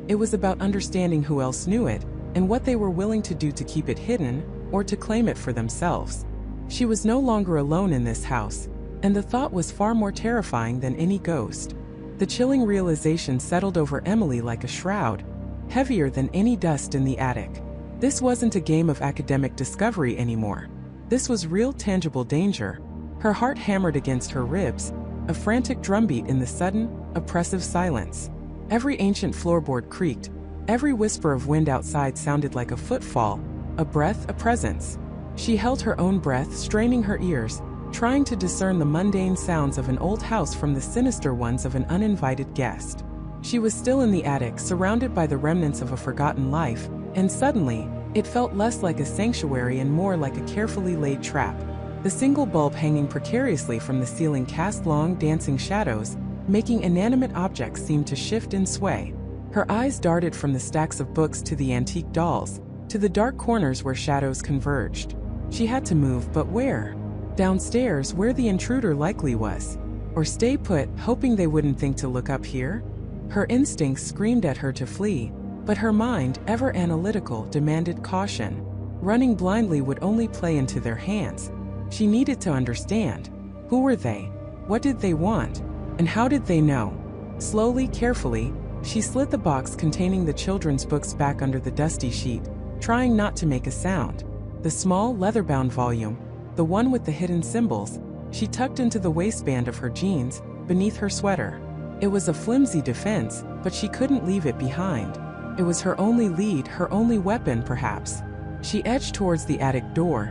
It was about understanding who else knew it, and what they were willing to do to keep it hidden, or to claim it for themselves. She was no longer alone in this house, and the thought was far more terrifying than any ghost. The chilling realization settled over Emily like a shroud, heavier than any dust in the attic. This wasn't a game of academic discovery anymore. This was real, tangible danger. Her heart hammered against her ribs, a frantic drumbeat in the sudden, oppressive silence. Every ancient floorboard creaked. Every whisper of wind outside sounded like a footfall, a breath, a presence. She held her own breath, straining her ears, trying to discern the mundane sounds of an old house from the sinister ones of an uninvited guest. She was still in the attic, surrounded by the remnants of a forgotten life, and suddenly, it felt less like a sanctuary and more like a carefully laid trap. The single bulb hanging precariously from the ceiling cast long, dancing shadows, making inanimate objects seem to shift and sway. Her eyes darted from the stacks of books to the antique dolls, to the dark corners where shadows converged. She had to move, but where? Downstairs, where the intruder likely was. Or stay put, hoping they wouldn't think to look up here? Her instincts screamed at her to flee, but her mind, ever analytical, demanded caution. Running blindly would only play into their hands. She needed to understand. Who were they? What did they want? And how did they know? Slowly, carefully, she slid the box containing the children's books back under the dusty sheet, trying not to make a sound. The small, leather-bound volume, the one with the hidden symbols, she tucked into the waistband of her jeans, beneath her sweater. It was a flimsy defense, but she couldn't leave it behind. It was her only lead, her only weapon, perhaps. She edged towards the attic door,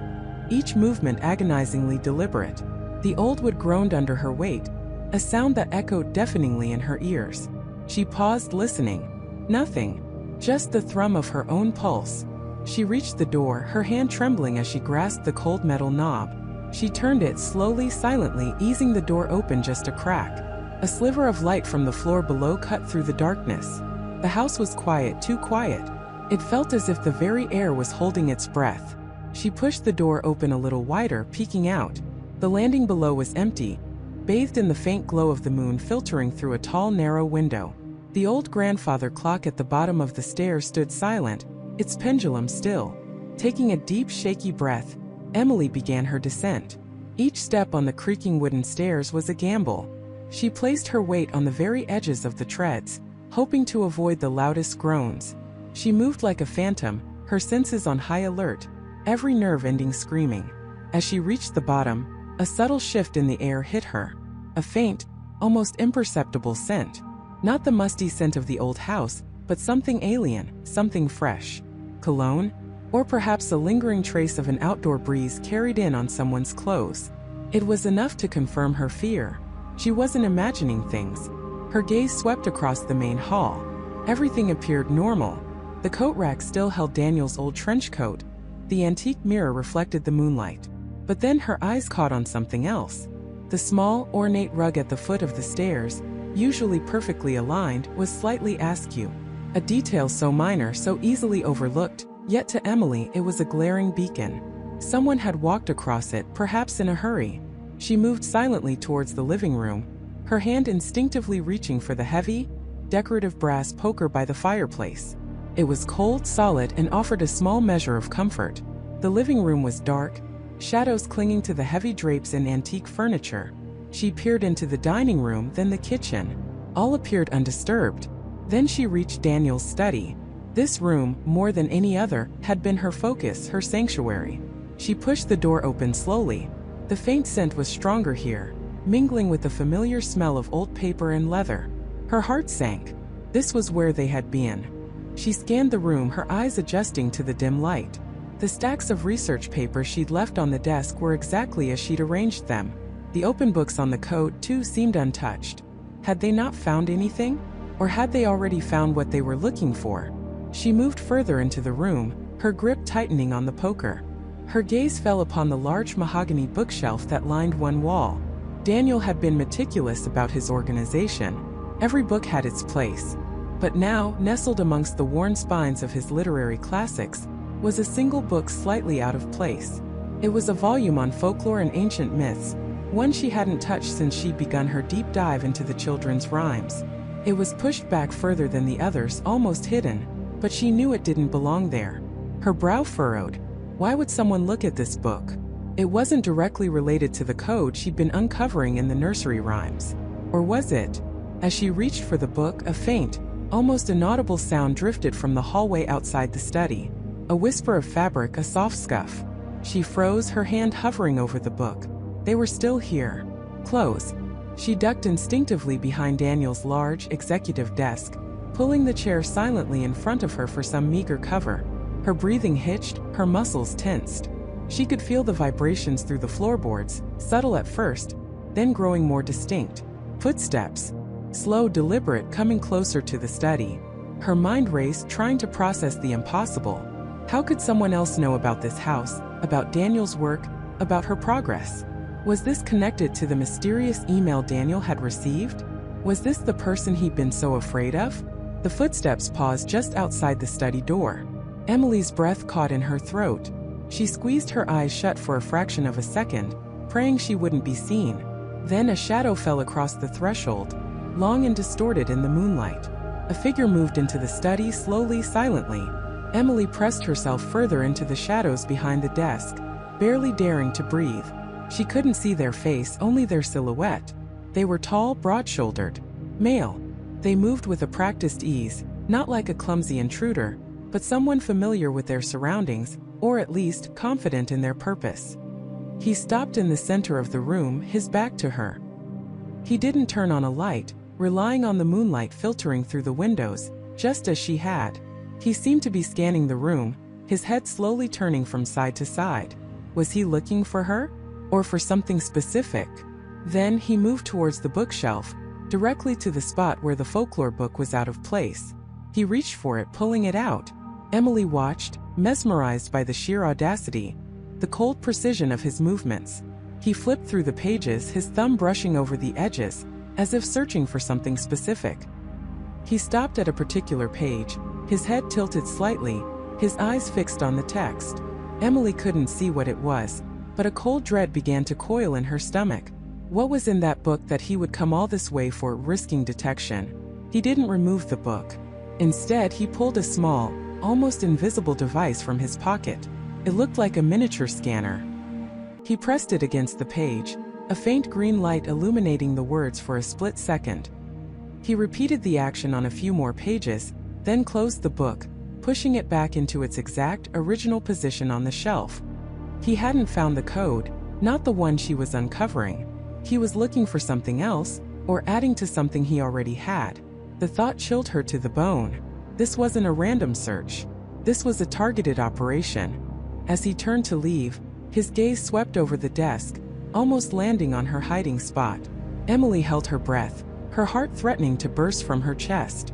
each movement agonizingly deliberate. The old wood groaned under her weight, a sound that echoed deafeningly in her ears. She paused, listening. Nothing. Just the thrum of her own pulse. She reached the door, her hand trembling as she grasped the cold metal knob. She turned it slowly, silently, easing the door open just a crack. A sliver of light from the floor below cut through the darkness. The house was quiet, too quiet. It felt as if the very air was holding its breath. She pushed the door open a little wider, peeking out. The landing below was empty, bathed in the faint glow of the moon filtering through a tall, narrow window. The old grandfather clock at the bottom of the stairs stood silent, its pendulum still. Taking a deep, shaky breath, Emily began her descent. Each step on the creaking wooden stairs was a gamble. She placed her weight on the very edges of the treads, hoping to avoid the loudest groans. She moved like a phantom, her senses on high alert, every nerve ending screaming. As she reached the bottom, a subtle shift in the air hit her. A faint, almost imperceptible scent. Not the musty scent of the old house, but something alien, something fresh. Cologne? Or perhaps a lingering trace of an outdoor breeze carried in on someone's clothes. It was enough to confirm her fear. She wasn't imagining things. Her gaze swept across the main hall. Everything appeared normal. The coat rack still held Daniel's old trench coat. The antique mirror reflected the moonlight. But then her eyes caught on something else. The small, ornate rug at the foot of the stairs, usually perfectly aligned, was slightly askew. A detail so minor, so easily overlooked, yet to Emily it was a glaring beacon. Someone had walked across it, perhaps in a hurry. She moved silently towards the living room, her hand instinctively reaching for the heavy, decorative brass poker by the fireplace. It was cold, solid, and offered a small measure of comfort. The living room was dark, shadows clinging to the heavy drapes and antique furniture. She peered into the dining room, then the kitchen. All appeared undisturbed. Then she reached Daniel's study. This room, more than any other, had been her focus, her sanctuary. She pushed the door open slowly. The faint scent was stronger here, mingling with the familiar smell of old paper and leather. Her heart sank. This was where they had been. She scanned the room, her eyes adjusting to the dim light. The stacks of research papers she'd left on the desk were exactly as she'd arranged them. The open books on the code, too, seemed untouched. Had they not found anything? Or had they already found what they were looking for? She moved further into the room, her grip tightening on the poker. Her gaze fell upon the large mahogany bookshelf that lined one wall. Daniel had been meticulous about his organization. Every book had its place. But now, nestled amongst the worn spines of his literary classics, was a single book slightly out of place. It was a volume on folklore and ancient myths, one she hadn't touched since she'd begun her deep dive into the children's rhymes. It was pushed back further than the others, almost hidden, but she knew it didn't belong there. Her brow furrowed. Why would someone look at this book? It wasn't directly related to the code she'd been uncovering in the nursery rhymes. Or was it? As she reached for the book, a faint, almost inaudible sound drifted from the hallway outside the study. A whisper of fabric, a soft scuff. She froze, her hand hovering over the book. They were still here. Close. She ducked instinctively behind Daniel's large, executive desk, pulling the chair silently in front of her for some meager cover. Her breathing hitched, her muscles tensed. She could feel the vibrations through the floorboards, subtle at first, then growing more distinct. Footsteps. Slow, deliberate, coming closer to the study. Her mind raced, trying to process the impossible. How could someone else know about this house, about Daniel's work, about her progress? Was this connected to the mysterious email Daniel had received? Was this the person he'd been so afraid of? The footsteps paused just outside the study door. Emily's breath caught in her throat. She squeezed her eyes shut for a fraction of a second, praying she wouldn't be seen. Then a shadow fell across the threshold, long and distorted in the moonlight. A figure moved into the study slowly, silently. Emily pressed herself further into the shadows behind the desk, barely daring to breathe. She couldn't see their face, only their silhouette. They were tall, broad-shouldered, male. They moved with a practiced ease, not like a clumsy intruder, but someone familiar with their surroundings, or at least confident in their purpose. He stopped in the center of the room, his back to her. He didn't turn on a light, relying on the moonlight filtering through the windows, just as she had. He seemed to be scanning the room, his head slowly turning from side to side. Was he looking for her? Or for something specific? Then he moved towards the bookshelf, directly to the spot where the folklore book was out of place. He reached for it, pulling it out. Emily watched, mesmerized by the sheer audacity, the cold precision of his movements. He flipped through the pages, his thumb brushing over the edges, as if searching for something specific. He stopped at a particular page, his head tilted slightly, his eyes fixed on the text. Emily couldn't see what it was, but a cold dread began to coil in her stomach. What was in that book that he would come all this way for, risking detection? He didn't remove the book. Instead, he pulled a small, almost invisible device from his pocket. It looked like a miniature scanner. He pressed it against the page, a faint green light illuminating the words for a split second. He repeated the action on a few more pages, then closed the book, pushing it back into its exact, original position on the shelf. He hadn't found the code, not the one she was uncovering. He was looking for something else, or adding to something he already had. The thought chilled her to the bone. This wasn't a random search. This was a targeted operation. As he turned to leave, his gaze swept over the desk, almost landing on her hiding spot. Emily held her breath, her heart threatening to burst from her chest.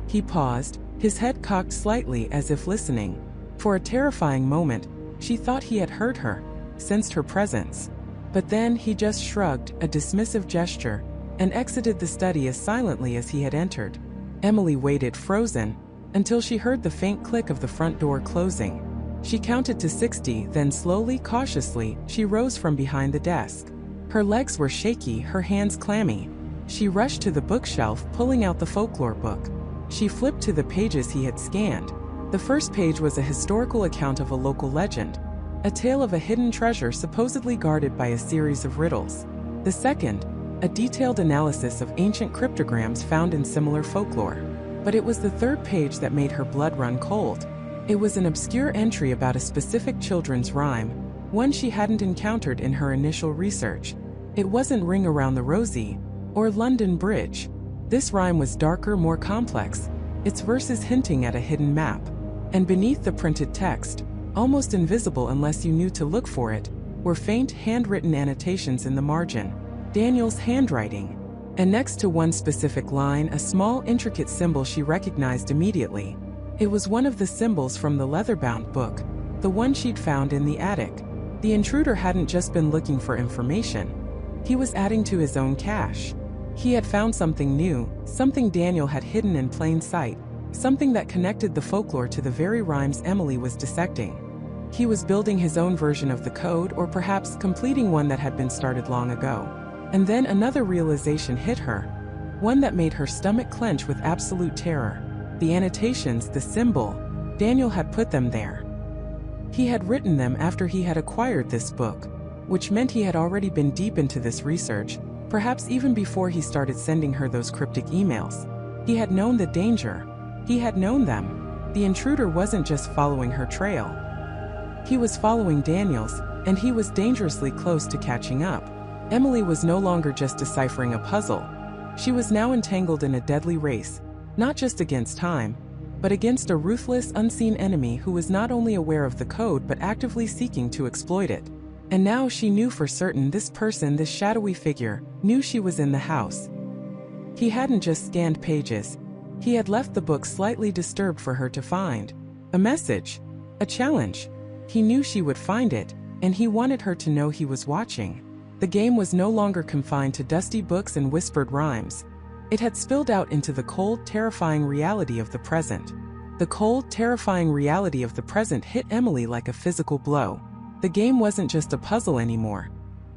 He paused, his head cocked slightly as if listening. For a terrifying moment, she thought he had heard her, sensed her presence. But then he just shrugged, a dismissive gesture, and exited the study as silently as he had entered. Emily waited, frozen, until she heard the faint click of the front door closing. She counted to 60, then slowly, cautiously, she rose from behind the desk. Her legs were shaky, her hands clammy. She rushed to the bookshelf, pulling out the folklore book. She flipped to the pages he had scanned. The first page was a historical account of a local legend, a tale of a hidden treasure supposedly guarded by a series of riddles. The second, a detailed analysis of ancient cryptograms found in similar folklore. But it was the third page that made her blood run cold. It was an obscure entry about a specific children's rhyme, one she hadn't encountered in her initial research. It wasn't Ring Around the Rosie, or London Bridge. This rhyme was darker, more complex, its verses hinting at a hidden map. And beneath the printed text, almost invisible unless you knew to look for it, were faint handwritten annotations in the margin. Daniel's handwriting. And next to one specific line, a small, intricate symbol she recognized immediately. It was one of the symbols from the leather-bound book, the one she'd found in the attic. The intruder hadn't just been looking for information. He was adding to his own cache. He had found something new, something Daniel had hidden in plain sight, something that connected the folklore to the very rhymes Emily was dissecting. He was building his own version of the code, or perhaps completing one that had been started long ago. And then another realization hit her, one that made her stomach clench with absolute terror. The annotations, the symbol, Daniel had put them there. He had written them after he had acquired this book, which meant he had already been deep into this research, perhaps even before he started sending her those cryptic emails. He had known the danger. He had known them. The intruder wasn't just following her trail. He was following Daniel's, and he was dangerously close to catching up. Emily was no longer just deciphering a puzzle. She was now entangled in a deadly race, not just against time, but against a ruthless, unseen enemy who was not only aware of the code but actively seeking to exploit it. And now she knew for certain this person, this shadowy figure, knew she was in the house. He hadn't just scanned pages. He had left the book slightly disturbed for her to find. A message. A challenge. He knew she would find it, and he wanted her to know he was watching. The game was no longer confined to dusty books and whispered rhymes. It had spilled out into the cold, terrifying reality of the present. The cold, terrifying reality of the present hit Emily like a physical blow. The game wasn't just a puzzle anymore.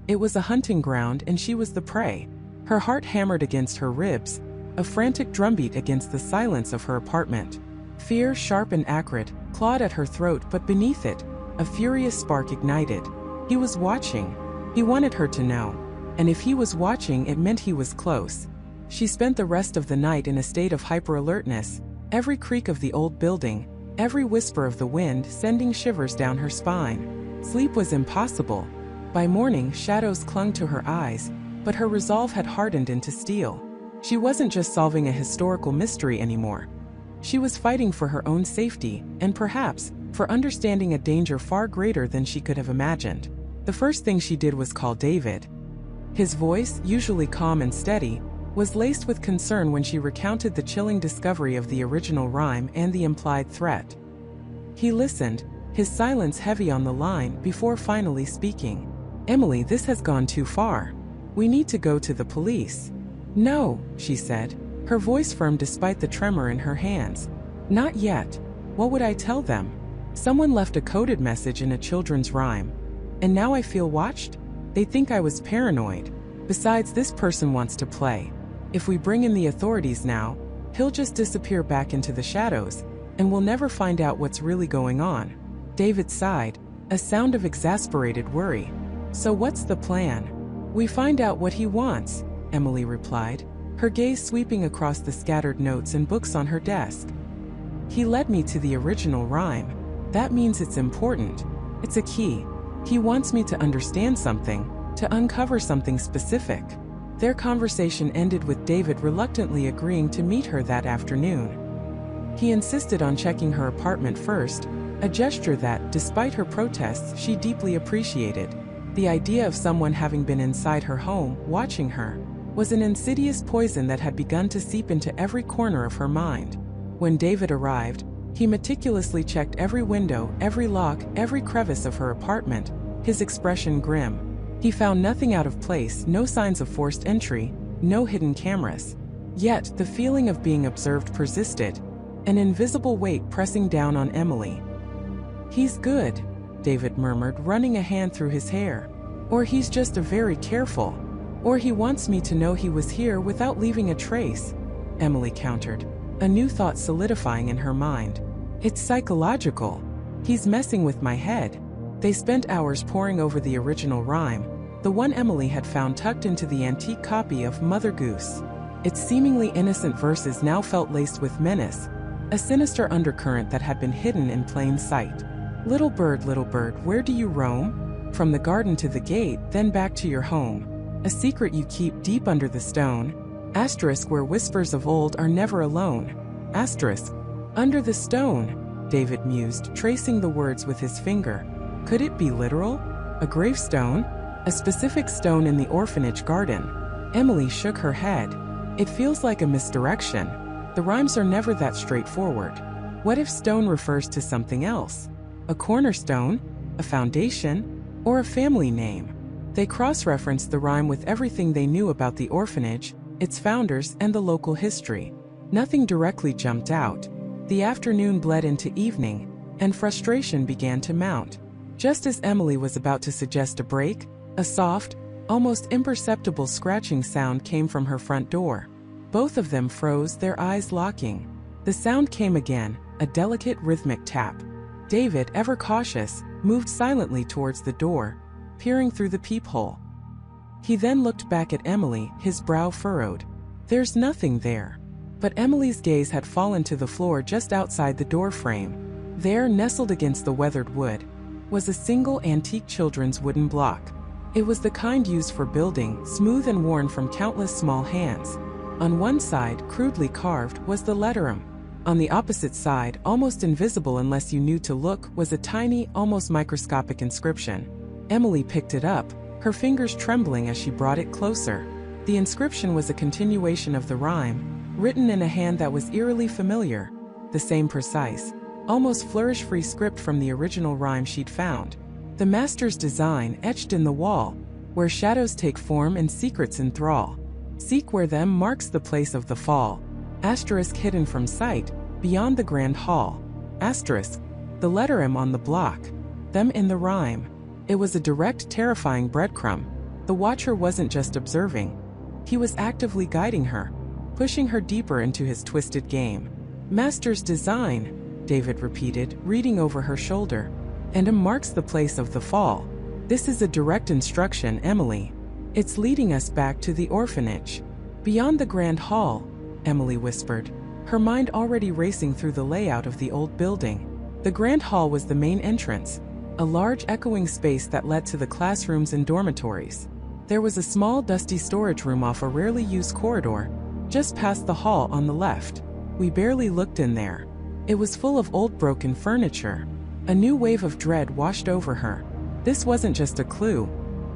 It was a hunting ground, and she was the prey. Her heart hammered against her ribs, a frantic drumbeat against the silence of her apartment. Fear, sharp and acrid, clawed at her throat, but beneath it, a furious spark ignited. He was watching. He wanted her to know. And if he was watching, it meant he was close. She spent the rest of the night in a state of hyper-alertness, every creak of the old building, every whisper of the wind sending shivers down her spine. Sleep was impossible. By morning, shadows clung to her eyes, but her resolve had hardened into steel. She wasn't just solving a historical mystery anymore. She was fighting for her own safety, and perhaps, for understanding a danger far greater than she could have imagined. The first thing she did was call David. His voice, usually calm and steady, was laced with concern when she recounted the chilling discovery of the original rhyme and the implied threat. He listened, his silence heavy on the line, before finally speaking. "Emily, this has gone too far. We need to go to the police." "No," she said, her voice firm despite the tremor in her hands. "Not yet. What would I tell them? Someone left a coded message in a children's rhyme. And now I feel watched? They think I was paranoid. Besides, this person wants to play. If we bring in the authorities now, he'll just disappear back into the shadows, and we'll never find out what's really going on." David sighed, a sound of exasperated worry. "So what's the plan?" "We find out what he wants," Emily replied, her gaze sweeping across the scattered notes and books on her desk. "He led me to the original rhyme. That means it's important. It's a key. He wants me to understand something, to uncover something specific." Their conversation ended with David reluctantly agreeing to meet her that afternoon. He insisted on checking her apartment first, a gesture that, despite her protests, she deeply appreciated. The idea of someone having been inside her home, watching her, was an insidious poison that had begun to seep into every corner of her mind. When David arrived, he meticulously checked every window, every lock, every crevice of her apartment, his expression grim. He found nothing out of place, no signs of forced entry, no hidden cameras. Yet, the feeling of being observed persisted, an invisible weight pressing down on Emily. "He's good," David murmured, running a hand through his hair. "Or he's just very careful. Or he wants me to know he was here without leaving a trace," Emily countered, a new thought solidifying in her mind. "It's psychological. He's messing with my head." They spent hours poring over the original rhyme, the one Emily had found tucked into the antique copy of Mother Goose. Its seemingly innocent verses now felt laced with menace, a sinister undercurrent that had been hidden in plain sight. Little bird, where do you roam? From the garden to the gate, then back to your home. A secret you keep deep under the stone. Asterisk, where whispers of old are never alone. Asterisk, under the stone," David mused, tracing the words with his finger. Could it be literal? A gravestone? A specific stone in the orphanage garden? Emily shook her head. "It feels like a misdirection. The rhymes are never that straightforward. What if stone refers to something else? A cornerstone? A foundation? Or a family name? They cross-referenced the rhyme with everything they knew about the orphanage, its founders, and the local history. Nothing directly jumped out. The afternoon bled into evening, and frustration began to mount. Just as Emily was about to suggest a break, a soft, almost imperceptible scratching sound came from her front door. Both of them froze, their eyes locking. The sound came again, a delicate rhythmic tap. David, ever cautious, moved silently towards the door, peering through the peephole. He then looked back at Emily, his brow furrowed. There's nothing there. But Emily's gaze had fallen to the floor just outside the door frame. There, nestled against the weathered wood, was a single antique children's wooden block. It was the kind used for building, smooth and worn from countless small hands. On one side, crudely carved, was the letter M. On the opposite side, almost invisible unless you knew to look, was a tiny, almost microscopic inscription. Emily picked it up, her fingers trembling as she brought it closer. The inscription was a continuation of the rhyme, written in a hand that was eerily familiar. The same precise, almost flourish-free script from the original rhyme she'd found. The master's design etched in the wall, where shadows take form and secrets enthrall. Seek where them marks the place of the fall. Asterisk hidden from sight, beyond the grand hall. Asterisk, the letter M on the block. Them in the rhyme. It was a direct, terrifying breadcrumb. The watcher wasn't just observing. He was actively guiding her, pushing her deeper into his twisted game. Master's design, David repeated, reading over her shoulder. And M marks the place of the fall. This is a direct instruction, Emily. It's leading us back to the orphanage. Beyond the grand hall, Emily whispered, her mind already racing through the layout of the old building. The grand hall was the main entrance, a large echoing space that led to the classrooms and dormitories. There was a small dusty storage room off a rarely used corridor, just past the hall on the left. We barely looked in there. It was full of old broken furniture. A new wave of dread washed over her. This wasn't just a clue.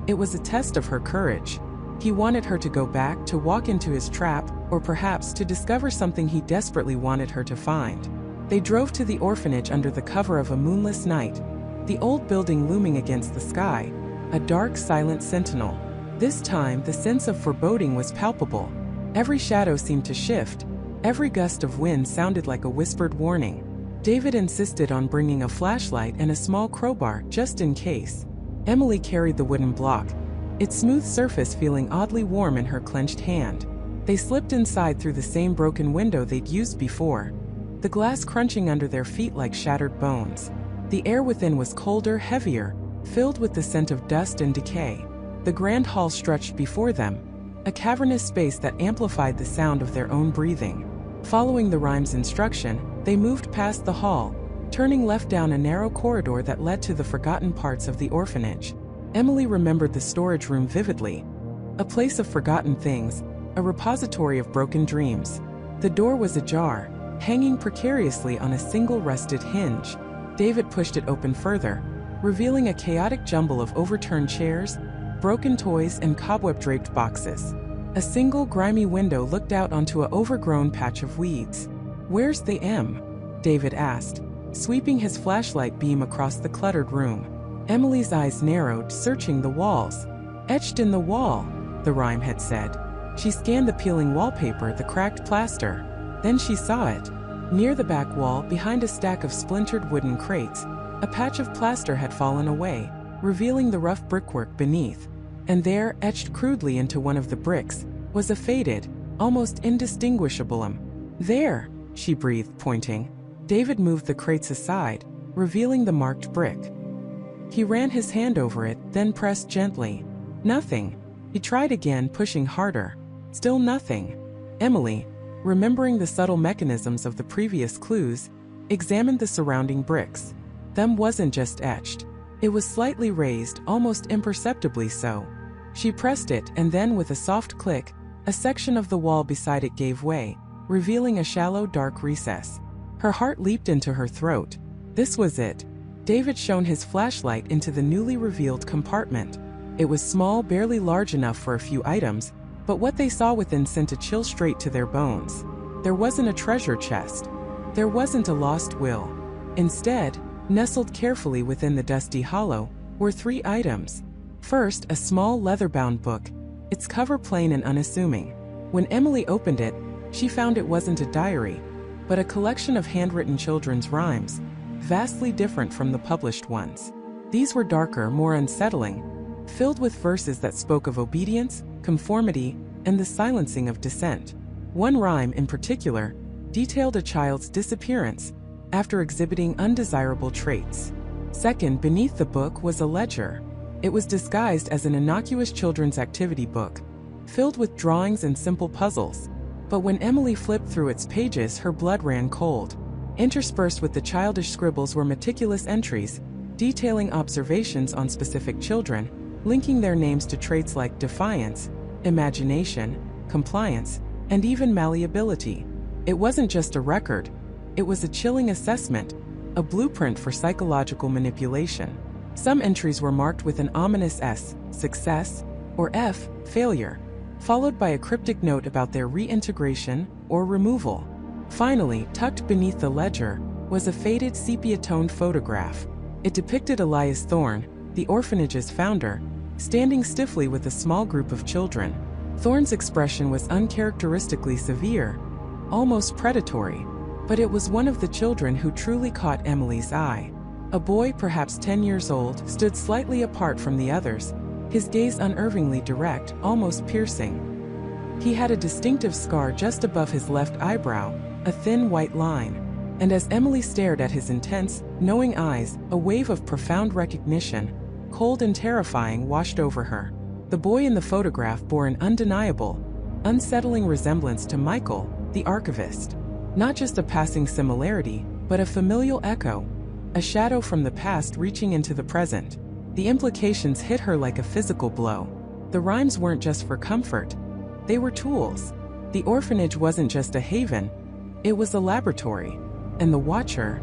It was a test of her courage. He wanted her to go back, to walk into his trap, or perhaps to discover something he desperately wanted her to find. They drove to the orphanage under the cover of a moonless night, the old building looming against the sky, a dark, silent sentinel. This time, the sense of foreboding was palpable. Every shadow seemed to shift. Every gust of wind sounded like a whispered warning. David insisted on bringing a flashlight and a small crowbar, just in case. Emily carried the wooden block, its smooth surface feeling oddly warm in her clenched hand. They slipped inside through the same broken window they'd used before, the glass crunching under their feet like shattered bones. The air within was colder, heavier, filled with the scent of dust and decay. The grand hall stretched before them, a cavernous space that amplified the sound of their own breathing. Following the rhyme's instruction, they moved past the hall, turning left down a narrow corridor that led to the forgotten parts of the orphanage. Emily remembered the storage room vividly, a place of forgotten things, a repository of broken dreams. The door was ajar, hanging precariously on a single rusted hinge. David pushed it open further, revealing a chaotic jumble of overturned chairs, broken toys, and cobweb-draped boxes. A single grimy window looked out onto an overgrown patch of weeds. "Where's the M?" David asked, sweeping his flashlight beam across the cluttered room. Emily's eyes narrowed, searching the walls. "Etched in the wall," the rhyme had said. She scanned the peeling wallpaper, the cracked plaster. Then she saw it. Near the back wall, behind a stack of splintered wooden crates, a patch of plaster had fallen away, revealing the rough brickwork beneath. And there, etched crudely into one of the bricks, was a faded, almost indistinguishable M. "There," she breathed, pointing. David moved the crates aside, revealing the marked brick. He ran his hand over it, then pressed gently. Nothing. He tried again, pushing harder. Still nothing. Emily, remembering the subtle mechanisms of the previous clues, examined the surrounding bricks. Them wasn't just etched. It was slightly raised, almost imperceptibly so. She pressed it, and then with a soft click, a section of the wall beside it gave way, revealing a shallow, dark recess. Her heart leaped into her throat. This was it. David shone his flashlight into the newly revealed compartment. It was small, barely large enough for a few items, but what they saw within sent a chill straight to their bones. There wasn't a treasure chest. There wasn't a lost will. Instead, Nestled carefully within the dusty hollow were 3 items. First, a small leather-bound book, its cover plain and unassuming. When Emily opened it, she found it wasn't a diary, but a collection of handwritten children's rhymes, vastly different from the published ones. These were darker, more unsettling, filled with verses that spoke of obedience, conformity, and the silencing of dissent. One rhyme in particular detailed a child's disappearance after exhibiting undesirable traits. Second, beneath the book was a ledger. It was disguised as an innocuous children's activity book, filled with drawings and simple puzzles. But when Emily flipped through its pages, her blood ran cold. Interspersed with the childish scribbles were meticulous entries, detailing observations on specific children, linking their names to traits like defiance, imagination, compliance, and even malleability. It wasn't just a record, it was a chilling assessment, a blueprint for psychological manipulation. Some entries were marked with an ominous S, success, or F, failure, followed by a cryptic note about their reintegration or removal. Finally, tucked beneath the ledger was a faded sepia-toned photograph. It depicted Elias Thorne, the orphanage's founder, standing stiffly with a small group of children. Thorne's expression was uncharacteristically severe, almost predatory, but it was one of the children who truly caught Emily's eye. A boy, perhaps 10 years old, stood slightly apart from the others, his gaze unnervingly direct, almost piercing. He had a distinctive scar just above his left eyebrow, a thin white line. And as Emily stared at his intense, knowing eyes, a wave of profound recognition, cold and terrifying, washed over her. The boy in the photograph bore an undeniable, unsettling resemblance to Michael, the archivist. Not just a passing similarity, but a familial echo, a shadow from the past reaching into the present. The implications hit her like a physical blow. The rhymes weren't just for comfort, they were tools. The orphanage wasn't just a haven, it was a laboratory. And the Watcher,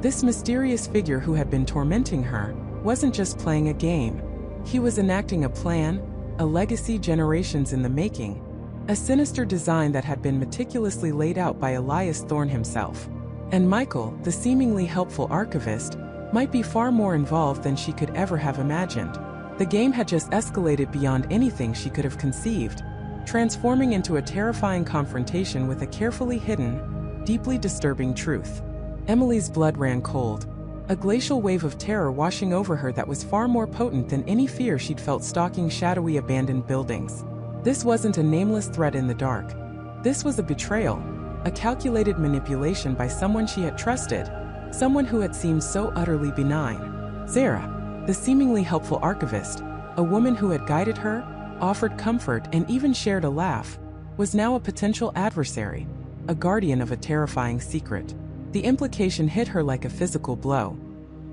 this mysterious figure who had been tormenting her, wasn't just playing a game. He was enacting a plan, a legacy generations in the making, a sinister design that had been meticulously laid out by Elias Thorne himself. And Michael, the seemingly helpful archivist, might be far more involved than she could ever have imagined. The game had just escalated beyond anything she could have conceived, transforming into a terrifying confrontation with a carefully hidden, deeply disturbing truth. Emily's blood ran cold, a glacial wave of terror washing over her that was far more potent than any fear she'd felt stalking shadowy abandoned buildings. This wasn't a nameless threat in the dark. This was a betrayal, a calculated manipulation by someone she had trusted, someone who had seemed so utterly benign. Sarah, the seemingly helpful archivist, a woman who had guided her, offered comfort, and even shared a laugh, was now a potential adversary, a guardian of a terrifying secret. The implication hit her like a physical blow.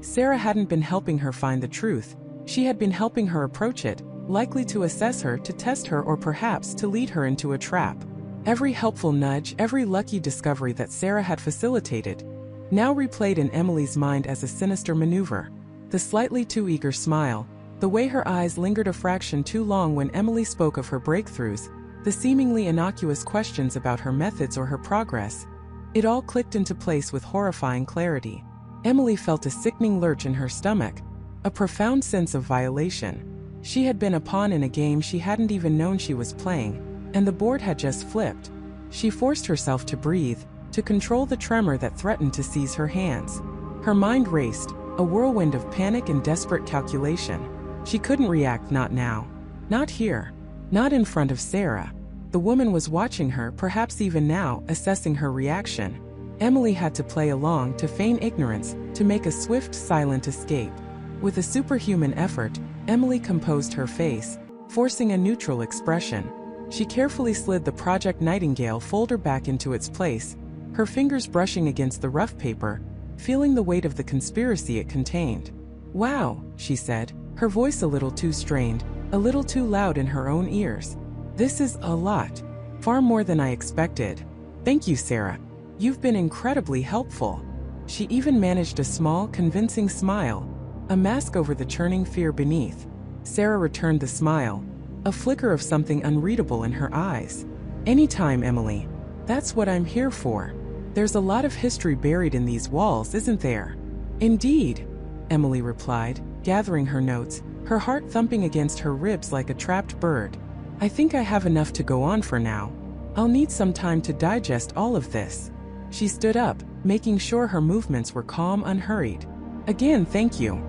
Sarah hadn't been helping her find the truth, she had been helping her approach it, likely to assess her, to test her, or perhaps to lead her into a trap. Every helpful nudge, every lucky discovery that Sarah had facilitated, now replayed in Emily's mind as a sinister maneuver. The slightly too eager smile, the way her eyes lingered a fraction too long when Emily spoke of her breakthroughs, the seemingly innocuous questions about her methods or her progress, it all clicked into place with horrifying clarity. Emily felt a sickening lurch in her stomach, a profound sense of violation. She had been a pawn in a game she hadn't even known she was playing, and the board had just flipped. She forced herself to breathe, to control the tremor that threatened to seize her hands. Her mind raced, a whirlwind of panic and desperate calculation. She couldn't react, not now. Not here. Not in front of Sarah. The woman was watching her, perhaps even now, assessing her reaction. Emily had to play along, to feign ignorance, to make a swift, silent escape. With a superhuman effort, Emily composed her face, forcing a neutral expression. She carefully slid the Project Nightingale folder back into its place, her fingers brushing against the rough paper, feeling the weight of the conspiracy it contained. "Wow," she said, her voice a little too strained, a little too loud in her own ears. "This is a lot. Far more than I expected. Thank you, Sarah. You've been incredibly helpful." She even managed a small, convincing smile, a mask over the churning fear beneath. Sarah returned the smile, a flicker of something unreadable in her eyes. "Anytime, Emily. That's what I'm here for. There's a lot of history buried in these walls, isn't there? Indeed, Emily replied, gathering her notes, her heart thumping against her ribs like a trapped bird. I think I have enough to go on for now. I'll need some time to digest all of this. She stood up, making sure her movements were calm, unhurried. Again, thank you.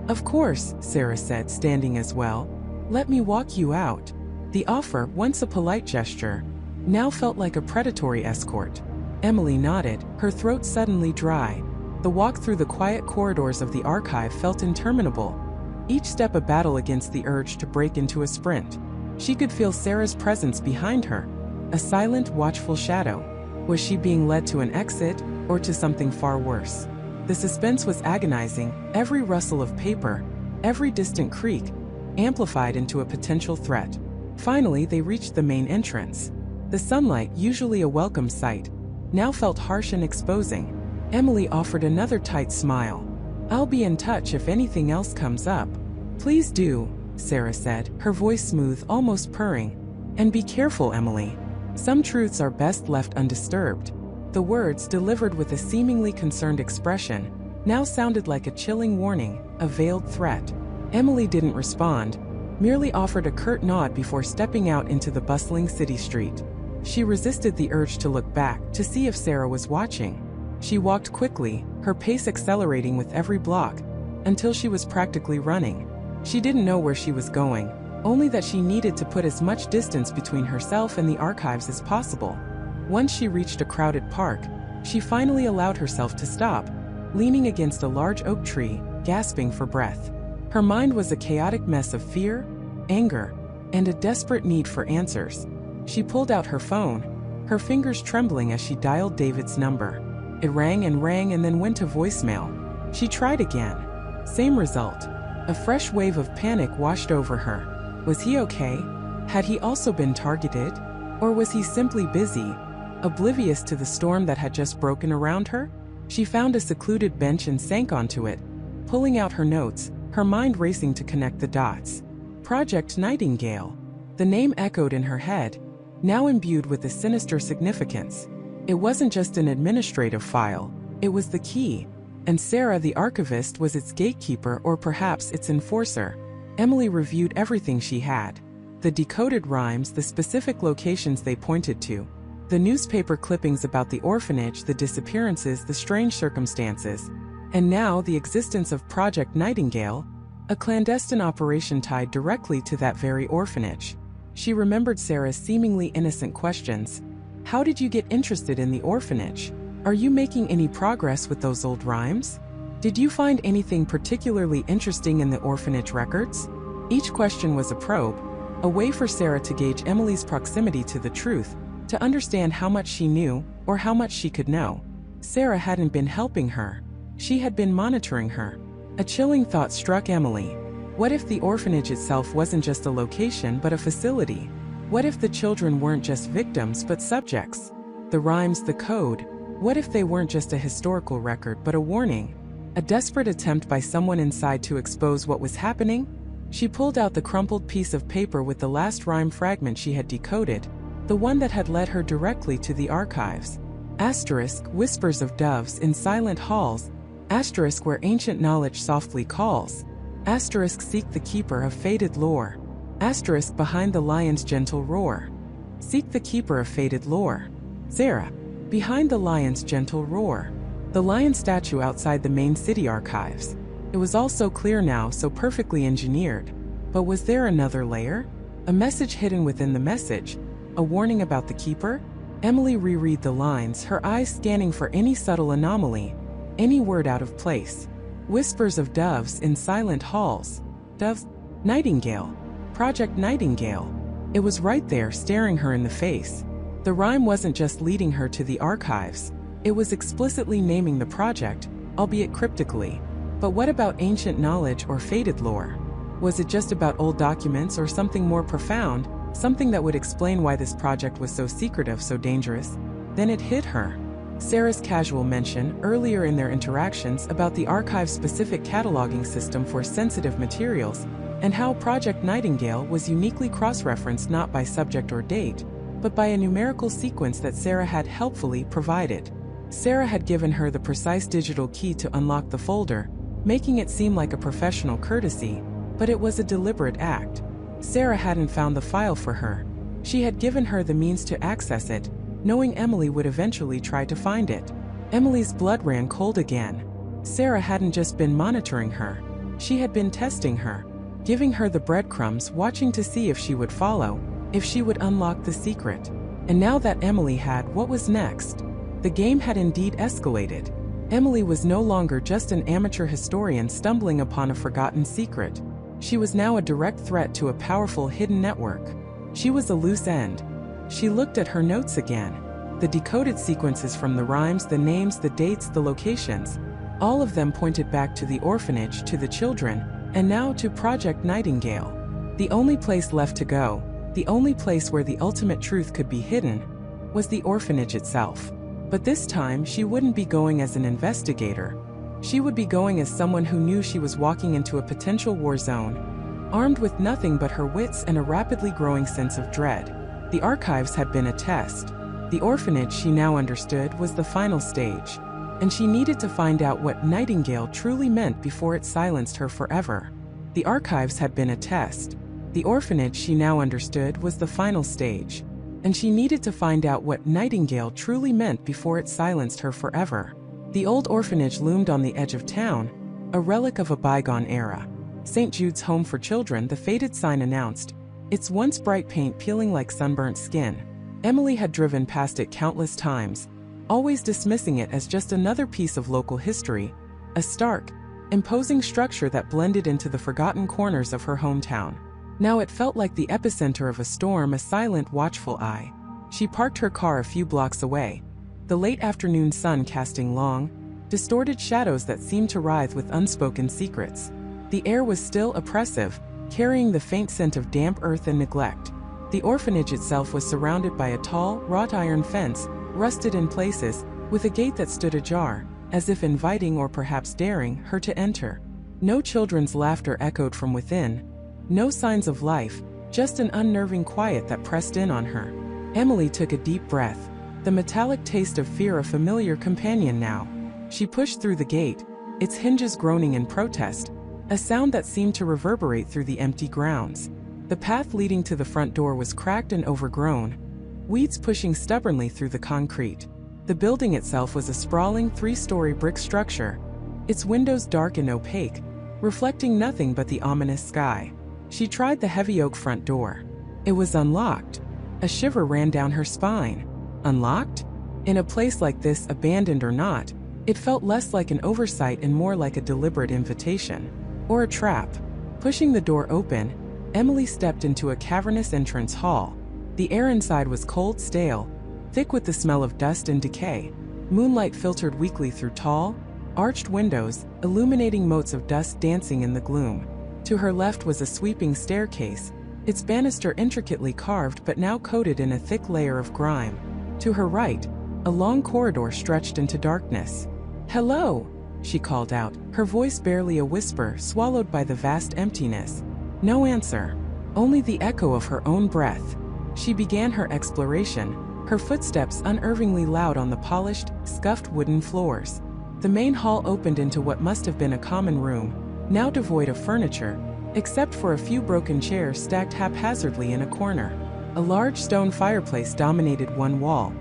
Of course, Sarah said, standing as well. Let me walk you out. The offer, once a polite gesture, now felt like a predatory escort. Emily nodded, her throat suddenly dry. The walk through the quiet corridors of the archive felt interminable, each step a battle against the urge to break into a sprint. She could feel Sarah's presence behind her, a silent, watchful shadow. Was she being led to an exit, or to something far worse? The suspense was agonizing, every rustle of paper, every distant creak, amplified into a potential threat. Finally, they reached the main entrance. The sunlight, usually a welcome sight, now felt harsh and exposing. Emily offered another tight smile. I'll be in touch if anything else comes up. Please do, Sarah said, her voice smooth, almost purring. And be careful, Emily. Some truths are best left undisturbed. The words, delivered with a seemingly concerned expression, now sounded like a chilling warning, a veiled threat. Emily didn't respond, merely offered a curt nod before stepping out into the bustling city street. She resisted the urge to look back, to see if Sarah was watching. She walked quickly, her pace accelerating with every block, until she was practically running. She didn't know where she was going, only that she needed to put as much distance between herself and the archives as possible. Once she reached a crowded park, she finally allowed herself to stop, leaning against a large oak tree, gasping for breath. Her mind was a chaotic mess of fear, anger, and a desperate need for answers. She pulled out her phone, her fingers trembling as she dialed David's number. It rang and then went to voicemail. She tried again. Same result. A fresh wave of panic washed over her. Was he okay? Had he also been targeted? Or was he simply busy, oblivious to the storm that had just broken around her? She found a secluded bench and sank onto it, pulling out her notes, her mind racing to connect the dots. Project Nightingale. The name echoed in her head, now imbued with a sinister significance. It wasn't just an administrative file, it was the key, and Sarah, the archivist, was its gatekeeper or perhaps its enforcer. Emily reviewed everything she had. The decoded rhymes, the specific locations they pointed to, the newspaper clippings about the orphanage, the disappearances, the strange circumstances, and now the existence of Project Nightingale, a clandestine operation tied directly to that very orphanage. She remembered Sarah's seemingly innocent questions. How did you get interested in the orphanage? Are you making any progress with those old rhymes? Did you find anything particularly interesting in the orphanage records? Each question was a probe, a way for Sarah to gauge Emily's proximity to the truth, to understand how much she knew, or how much she could know. Sarah hadn't been helping her. She had been monitoring her. A chilling thought struck Emily. What if the orphanage itself wasn't just a location but a facility? What if the children weren't just victims but subjects? The rhymes, the code, what if they weren't just a historical record but a warning? A desperate attempt by someone inside to expose what was happening? She pulled out the crumpled piece of paper with the last rhyme fragment she had decoded, the one that had led her directly to the archives. Asterisk, whispers of doves in silent halls. Asterisk, where ancient knowledge softly calls. Asterisk, seek the keeper of faded lore. Asterisk, behind the lion's gentle roar. Seek the keeper of faded lore. Sarah. Behind the lion's gentle roar. The lion statue outside the main city archives. It was all so clear now, so perfectly engineered. But was there another layer? A message hidden within the message? A warning about the keeper? Emily reread the lines, her eyes scanning for any subtle anomaly, any word out of place. Whispers of doves in silent halls. Doves? Nightingale. Project Nightingale. It was right there, staring her in the face. The rhyme wasn't just leading her to the archives. It was explicitly naming the project, albeit cryptically. But what about ancient knowledge or faded lore? Was it just about old documents or something more profound, something that would explain why this project was so secretive, so dangerous? Then it hit her. Sarah's casual mention earlier in their interactions about the archive's specific cataloging system for sensitive materials, and how Project Nightingale was uniquely cross-referenced not by subject or date, but by a numerical sequence that Sarah had helpfully provided. Sarah had given her the precise digital key to unlock the folder, making it seem like a professional courtesy, but it was a deliberate act. Sarah hadn't found the file for her. She had given her the means to access it, knowing Emily would eventually try to find it. Emily's blood ran cold again. Sarah hadn't just been monitoring her. She had been testing her, giving her the breadcrumbs, watching to see if she would follow, if she would unlock the secret. And now that Emily had, what was next? The game had indeed escalated. Emily was no longer just an amateur historian stumbling upon a forgotten secret. She was now a direct threat to a powerful hidden network. She was a loose end. She looked at her notes again. The decoded sequences from the rhymes, the names, the dates, the locations. All of them pointed back to the orphanage, to the children, and now to Project Nightingale. The only place left to go, the only place where the ultimate truth could be hidden, was the orphanage itself. But this time, she wouldn't be going as an investigator. She would be going as someone who knew she was walking into a potential war zone, armed with nothing but her wits and a rapidly growing sense of dread. The archives had been a test. The orphanage, she now understood, was the final stage. And she needed to find out what Nightingale truly meant before it silenced her forever. The archives had been a test. The orphanage, she now understood, was the final stage. And she needed to find out what Nightingale truly meant before it silenced her forever. The old orphanage loomed on the edge of town, a relic of a bygone era. St. Jude's Home for Children, the faded sign announced, its once bright paint peeling like sunburnt skin. Emily had driven past it countless times, always dismissing it as just another piece of local history, a stark, imposing structure that blended into the forgotten corners of her hometown. Now it felt like the epicenter of a storm, a silent, watchful eye. She parked her car a few blocks away, the late afternoon sun casting long, distorted shadows that seemed to writhe with unspoken secrets. The air was still oppressive, carrying the faint scent of damp earth and neglect. The orphanage itself was surrounded by a tall, wrought iron fence, rusted in places, with a gate that stood ajar, as if inviting or perhaps daring her to enter. No children's laughter echoed from within. No signs of life, just an unnerving quiet that pressed in on her. Emily took a deep breath, the metallic taste of fear a familiar companion now. She pushed through the gate, its hinges groaning in protest, a sound that seemed to reverberate through the empty grounds. The path leading to the front door was cracked and overgrown, weeds pushing stubbornly through the concrete. The building itself was a sprawling three-story brick structure, its windows dark and opaque, reflecting nothing but the ominous sky. She tried the heavy oak front door. It was unlocked. A shiver ran down her spine. Unlocked? In a place like this, abandoned or not, it felt less like an oversight and more like a deliberate invitation. Or a trap. Pushing the door open, Emily stepped into a cavernous entrance hall. The air inside was cold, stale, thick with the smell of dust and decay. Moonlight filtered weakly through tall, arched windows, illuminating motes of dust dancing in the gloom. To her left was a sweeping staircase, its banister intricately carved but now coated in a thick layer of grime. To her right, a long corridor stretched into darkness. "Hello," she called out, her voice barely a whisper, swallowed by the vast emptiness. No answer, only the echo of her own breath. She began her exploration, her footsteps unnervingly loud on the polished, scuffed wooden floors. The main hall opened into what must have been a common room, now devoid of furniture, except for a few broken chairs stacked haphazardly in a corner. A large stone fireplace dominated one wall,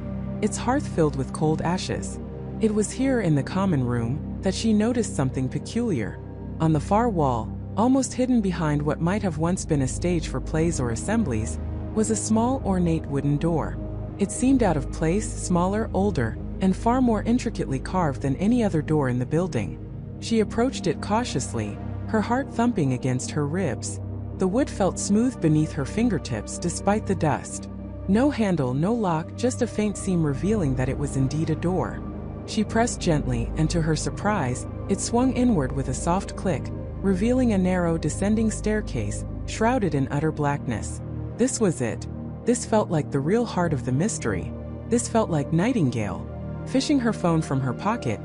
its hearth filled with cold ashes. It was here in the common room that she noticed something peculiar. On the far wall, almost hidden behind what might have once been a stage for plays or assemblies, was a small, ornate wooden door. It seemed out of place, smaller, older, and far more intricately carved than any other door in the building. She approached it cautiously, her heart thumping against her ribs. The wood felt smooth beneath her fingertips despite the dust. No handle, no lock, just a faint seam revealing that it was indeed a door. She pressed gently, and to her surprise, it swung inward with a soft click, revealing a narrow, descending staircase, shrouded in utter blackness. This was it. This felt like the real heart of the mystery. This felt like Nightingale. Fishing her phone from her pocket,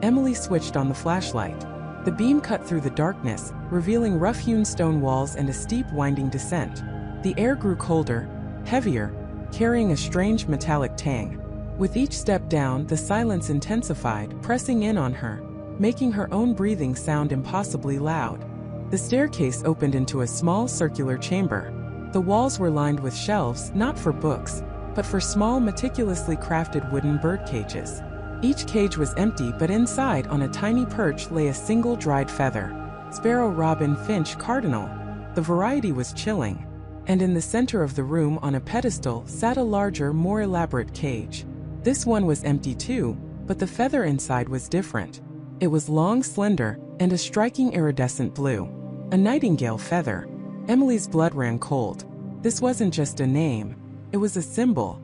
Emily switched on the flashlight. The beam cut through the darkness, revealing rough-hewn stone walls and a steep, winding descent. The air grew colder, heavier, carrying a strange metallic tang. With each step down, the silence intensified, pressing in on her, making her own breathing sound impossibly loud. The staircase opened into a small circular chamber. The walls were lined with shelves, not for books, but for small, meticulously crafted wooden bird cages. Each cage was empty, but inside, on a tiny perch, lay a single dried feather. Sparrow, robin, finch, cardinal. The variety was chilling. And in the center of the room, on a pedestal, sat a larger, more elaborate cage. This one was empty too, but the feather inside was different. It was long, slender, and a striking iridescent blue. A nightingale feather. Emily's blood ran cold. This wasn't just a name. It was a symbol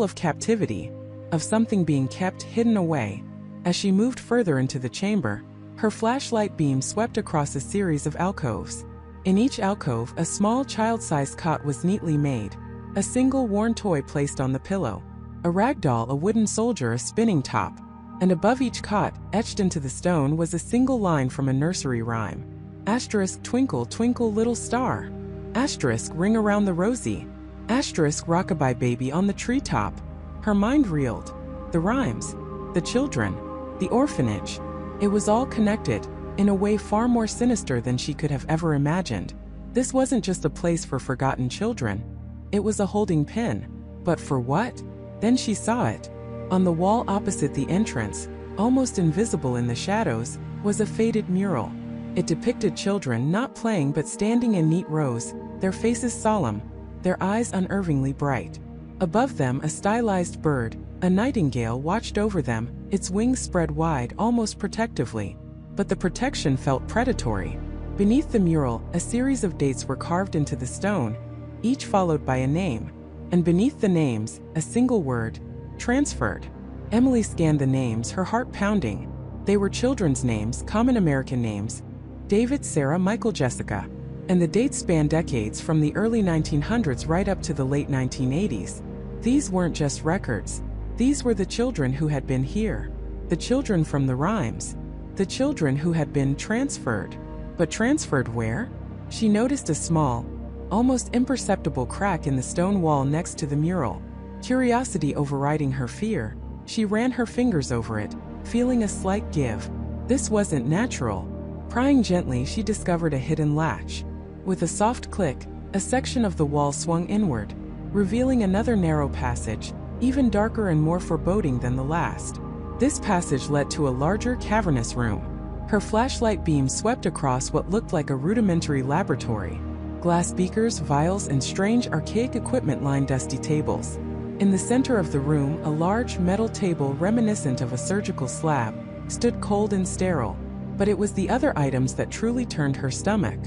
of captivity, of something being kept hidden away. As she moved further into the chamber, her flashlight beam swept across a series of alcoves. In each alcove, a small child-sized cot was neatly made, a single worn toy placed on the pillow, a rag doll, a wooden soldier, a spinning top, and above each cot, etched into the stone, was a single line from a nursery rhyme. Asterisk, twinkle, twinkle, little star. Asterisk, ring around the rosy. Asterisk, rockabye baby on the treetop. Her mind reeled. The rhymes, the children, the orphanage. It was all connected, in a way far more sinister than she could have ever imagined. This wasn't just a place for forgotten children. It was a holding pen. But for what? Then she saw it. On the wall opposite the entrance, almost invisible in the shadows, was a faded mural. It depicted children not playing but standing in neat rows, their faces solemn, their eyes unervingly bright. Above them, a stylized bird, a nightingale, watched over them, its wings spread wide, almost protectively. But the protection felt predatory. Beneath the mural, a series of dates were carved into the stone, each followed by a name. And beneath the names, a single word: transferred. Emily scanned the names, her heart pounding. They were children's names, common American names: David, Sarah, Michael, Jessica. And the dates spanned decades, from the early 1900s right up to the late 1980s. These weren't just records. These were the children who had been here. The children from the rhymes. The children who had been transferred. But transferred where? She noticed a small, almost imperceptible crack in the stone wall next to the mural. Curiosity overriding her fear, she ran her fingers over it, feeling a slight give. This wasn't natural. Prying gently, she discovered a hidden latch. With a soft click, a section of the wall swung inward, revealing another narrow passage, even darker and more foreboding than the last. This passage led to a larger, cavernous room. Her flashlight beam swept across what looked like a rudimentary laboratory. Glass beakers, vials, and strange, archaic equipment lined dusty tables. In the center of the room, a large metal table reminiscent of a surgical slab stood cold and sterile. But it was the other items that truly turned her stomach.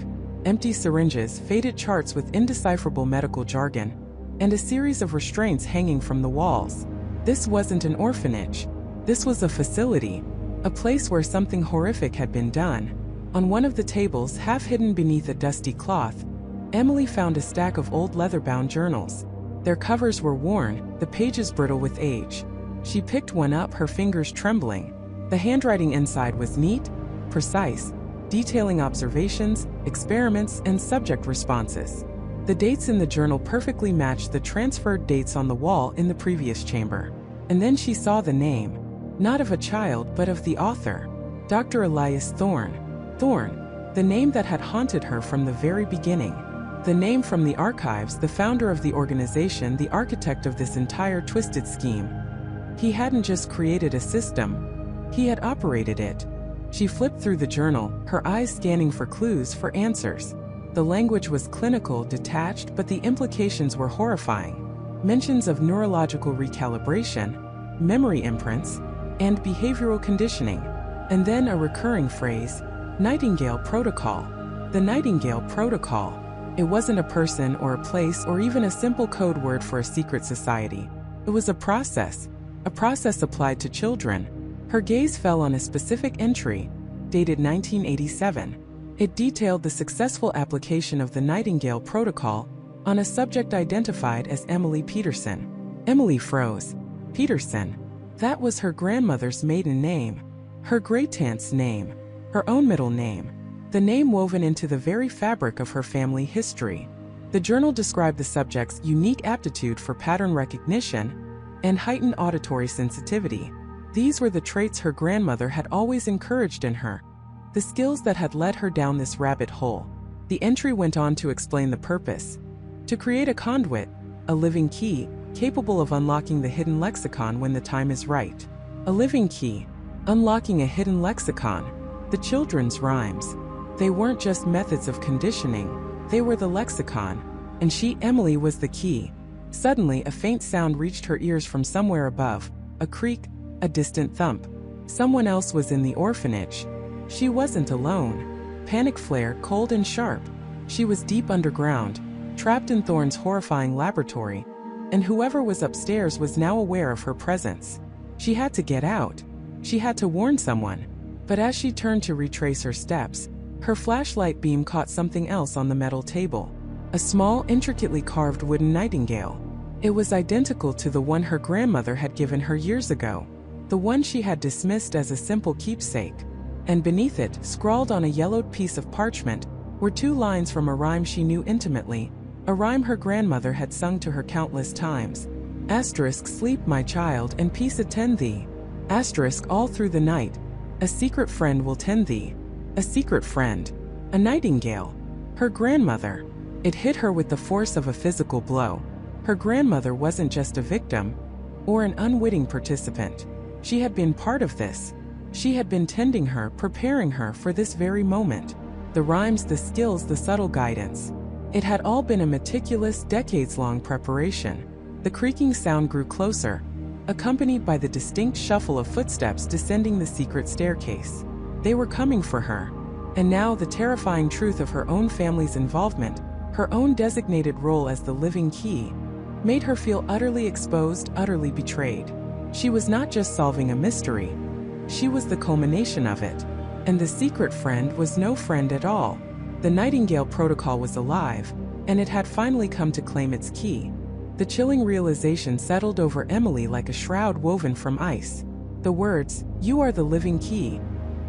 Empty syringes, faded charts with indecipherable medical jargon, and a series of restraints hanging from the walls. This wasn't an orphanage. This was a facility, a place where something horrific had been done. On one of the tables, half hidden beneath a dusty cloth, Emily found a stack of old leather-bound journals. Their covers were worn, the pages brittle with age. She picked one up, her fingers trembling. The handwriting inside was neat, precise, detailing observations, experiments, and subject responses. The dates in the journal perfectly matched the transferred dates on the wall in the previous chamber. And then she saw the name, not of a child but of the author, Dr. Elias Thorne. Thorne, the name that had haunted her from the very beginning. The name from the archives, the founder of the organization, the architect of this entire twisted scheme. He hadn't just created a system, he had operated it. She flipped through the journal, her eyes scanning for clues, for answers. The language was clinical, detached, but the implications were horrifying. Mentions of neurological recalibration, memory imprints, and behavioral conditioning. And then a recurring phrase: Nightingale Protocol. The Nightingale Protocol. It wasn't a person or a place or even a simple code word for a secret society. It was a process applied to children. Her gaze fell on a specific entry, dated 1987. It detailed the successful application of the Nightingale Protocol on a subject identified as Emily Peterson. Emily froze. Peterson. That was her grandmother's maiden name, her great-aunt's name, her own middle name, the name woven into the very fabric of her family history. The journal described the subject's unique aptitude for pattern recognition, and heightened auditory sensitivity. These were the traits her grandmother had always encouraged in her, the skills that had led her down this rabbit hole. The entry went on to explain the purpose: to create a conduit, a living key, capable of unlocking the hidden lexicon when the time is right. A living key, unlocking a hidden lexicon. The children's rhymes. They weren't just methods of conditioning, they were the lexicon. And she, Emily, was the key. Suddenly, a faint sound reached her ears from somewhere above, a creak, a distant thump. Someone else was in the orphanage. She wasn't alone. Panic flare, cold and sharp. She was deep underground, trapped in Thorne's horrifying laboratory, and whoever was upstairs was now aware of her presence. She had to get out. She had to warn someone. But as she turned to retrace her steps, her flashlight beam caught something else on the metal table. A small, intricately carved wooden nightingale. It was identical to the one her grandmother had given her years ago, the one she had dismissed as a simple keepsake. And beneath it, scrawled on a yellowed piece of parchment, were 2 lines from a rhyme she knew intimately, a rhyme her grandmother had sung to her countless times. Asterisk, sleep, my child, and peace attend thee. Asterisk, all through the night, a secret friend will tend thee. A secret friend. A nightingale. Her grandmother. It hit her with the force of a physical blow. Her grandmother wasn't just a victim, or an unwitting participant. She had been part of this. She had been tending her, preparing her for this very moment. The rhymes, the skills, the subtle guidance. It had all been a meticulous, decades-long preparation. The creaking sound grew closer, accompanied by the distinct shuffle of footsteps descending the secret staircase. They were coming for her. And now the terrifying truth of her own family's involvement, her own designated role as the living key, made her feel utterly exposed, utterly betrayed. She was not just solving a mystery. She was the culmination of it. And the secret friend was no friend at all. The Nightingale Protocol was alive, and it had finally come to claim its key. The chilling realization settled over Emily like a shroud woven from ice. The words, "You are the living key,"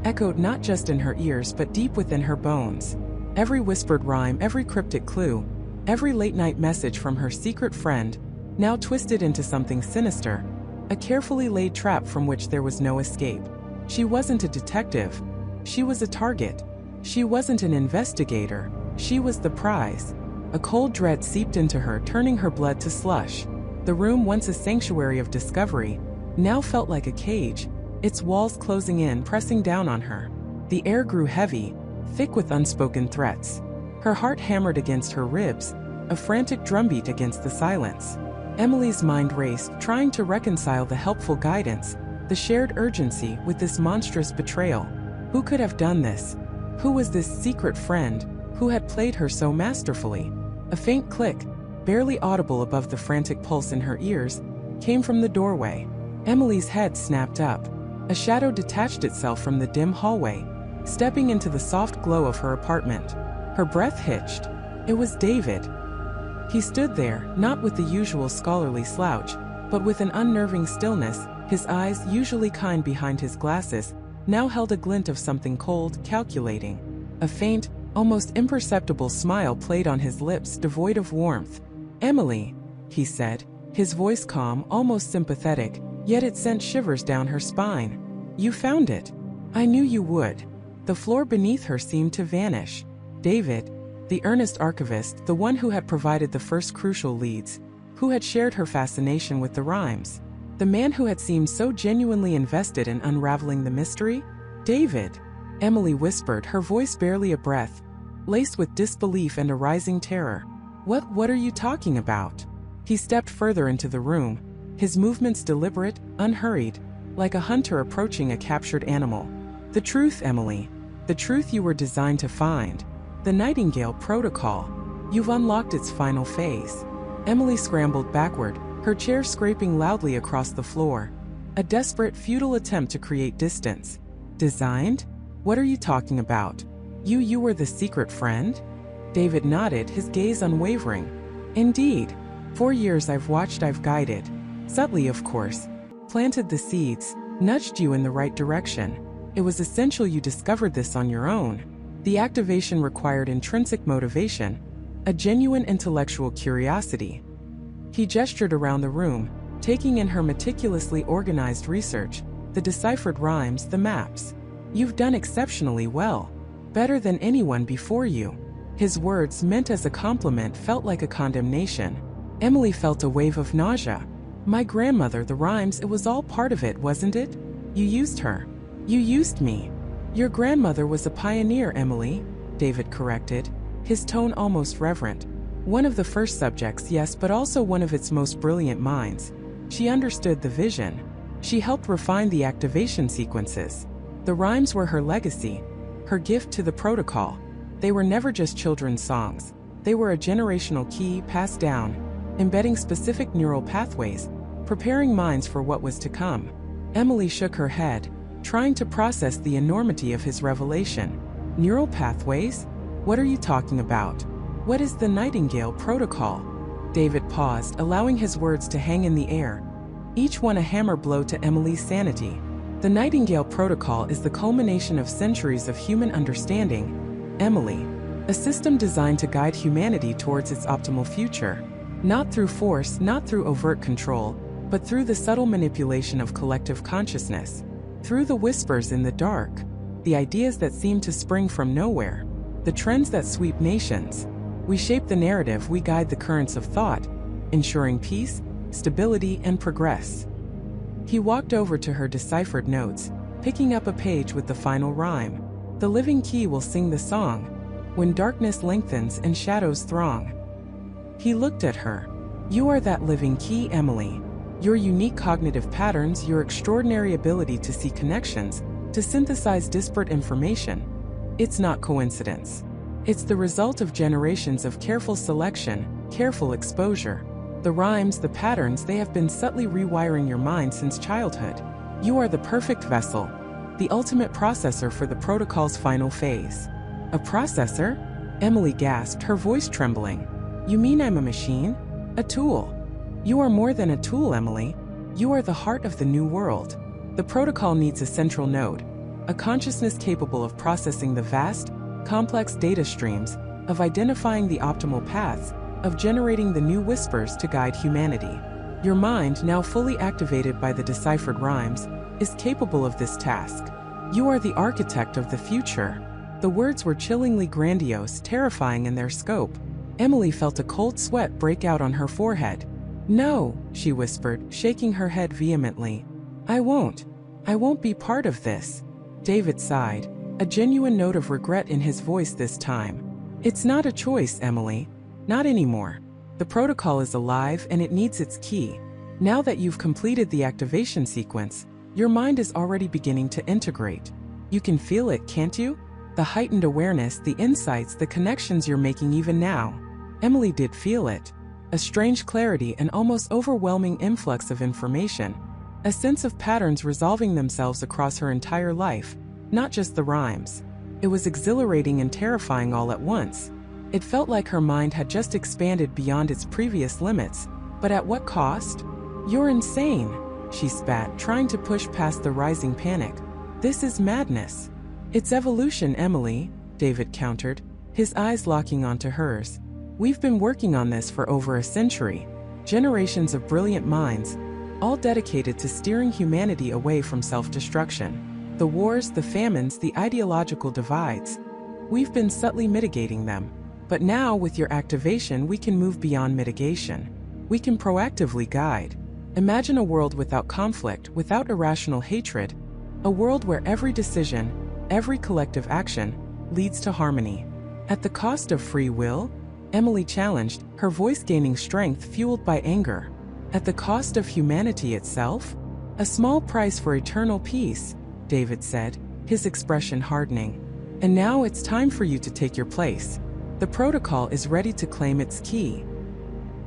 echoed not just in her ears but deep within her bones. Every whispered rhyme, every cryptic clue, every late-night message from her secret friend, now twisted into something sinister, a carefully laid trap from which there was no escape. She wasn't a detective. She was a target. She wasn't an investigator. She was the prize. A cold dread seeped into her, turning her blood to slush. The room, once a sanctuary of discovery, now felt like a cage, its walls closing in, pressing down on her. The air grew heavy, thick with unspoken threats. Her heart hammered against her ribs, a frantic drumbeat against the silence. Emily's mind raced, trying to reconcile the helpful guidance, the shared urgency, with this monstrous betrayal. Who could have done this? Who was this secret friend, who had played her so masterfully? A faint click, barely audible above the frantic pulse in her ears, came from the doorway. Emily's head snapped up. A shadow detached itself from the dim hallway, stepping into the soft glow of her apartment. Her breath hitched. It was David. He stood there, not with the usual scholarly slouch, but with an unnerving stillness. His eyes, usually kind behind his glasses, now held a glint of something cold, calculating. A faint, almost imperceptible smile played on his lips, devoid of warmth. "Emily," he said, his voice calm, almost sympathetic, yet it sent shivers down her spine. "You found it. I knew you would." The floor beneath her seemed to vanish. David, the earnest archivist, the one who had provided the first crucial leads, who had shared her fascination with the rhymes, the man who had seemed so genuinely invested in unraveling the mystery? David, Emily whispered, her voice barely a breath, laced with disbelief and a rising terror. What are you talking about?" He stepped further into the room, his movements deliberate, unhurried, like a hunter approaching a captured animal. "The truth, Emily. The truth you were designed to find. The Nightingale Protocol. You've unlocked its final phase." Emily scrambled backward, her chair scraping loudly across the floor. A desperate, futile attempt to create distance. "Designed? What are you talking about? You were the secret friend?" David nodded, his gaze unwavering. "Indeed. 4 years I've watched, I've guided. Subtly, of course. Planted the seeds, nudged you in the right direction. It was essential you discovered this on your own. The activation required intrinsic motivation, a genuine intellectual curiosity." He gestured around the room, taking in her meticulously organized research, the deciphered rhymes, the maps. "You've done exceptionally well. Better than anyone before you." His words, meant as a compliment, felt like a condemnation. Emily felt a wave of nausea. "My grandmother, the rhymes, it was all part of it, wasn't it? You used her. You used me." "Your grandmother was a pioneer, Emily," David corrected, his tone almost reverent. "One of the first subjects, yes, but also one of its most brilliant minds. She understood the vision. She helped refine the activation sequences. The rhymes were her legacy, her gift to the protocol. They were never just children's songs. They were a generational key passed down, embedding specific neural pathways, preparing minds for what was to come." Emily shook her head, trying to process the enormity of his revelation. "Neural pathways? What are you talking about? What is the Nightingale Protocol?" David paused, allowing his words to hang in the air, each one a hammer blow to Emily's sanity. "The Nightingale Protocol is the culmination of centuries of human understanding, Emily. A system designed to guide humanity towards its optimal future. Not through force, not through overt control, but through the subtle manipulation of collective consciousness. Through the whispers in the dark, the ideas that seem to spring from nowhere, the trends that sweep nations. We shape the narrative, we guide the currents of thought, ensuring peace, stability, and progress." He walked over to her deciphered notes, picking up a page with the final rhyme. "The living key will sing the song, when darkness lengthens and shadows throng." He looked at her. "You are that living key, Emily. Your unique cognitive patterns, your extraordinary ability to see connections, to synthesize disparate information. It's not coincidence. It's the result of generations of careful selection, careful exposure. The rhymes, the patterns, they have been subtly rewiring your mind since childhood. You are the perfect vessel, the ultimate processor for the protocol's final phase." "A processor?" Emily gasped, her voice trembling. "You mean I'm a machine? A tool?" "You are more than a tool, Emily. You are the heart of the new world. The protocol needs a central node, a consciousness capable of processing the vast, complex data streams, of identifying the optimal paths, of generating the new whispers to guide humanity. Your mind, now fully activated by the deciphered rhymes, is capable of this task. You are the architect of the future." The words were chillingly grandiose, terrifying in their scope. Emily felt a cold sweat break out on her forehead. "No," she whispered, shaking her head vehemently. I won't be part of this." David sighed, a genuine note of regret in his voice this time. "It's not a choice, Emily. Not anymore. The protocol is alive and it needs its key. Now that you've completed the activation sequence, your mind is already beginning to integrate. You can feel it, can't you? The heightened awareness, the insights, the connections you're making even now." Emily did feel it. A strange clarity, an almost overwhelming influx of information. A sense of patterns resolving themselves across her entire life, not just the rhymes. It was exhilarating and terrifying all at once. It felt like her mind had just expanded beyond its previous limits, but at what cost? "You're insane," she spat, trying to push past the rising panic. "This is madness." "It's evolution, Emily," David countered, his eyes locking onto hers. "We've been working on this for over a century. Generations of brilliant minds, all dedicated to steering humanity away from self-destruction. The wars, the famines, the ideological divides. We've been subtly mitigating them. But now, with your activation, we can move beyond mitigation. We can proactively guide. Imagine a world without conflict, without irrational hatred. A world where every decision, every collective action, leads to harmony. At the cost of free will?" Emily challenged, her voice gaining strength fueled by anger. "At the cost of humanity itself? A small price for eternal peace," David said, his expression hardening. "And now it's time for you to take your place. The protocol is ready to claim its key."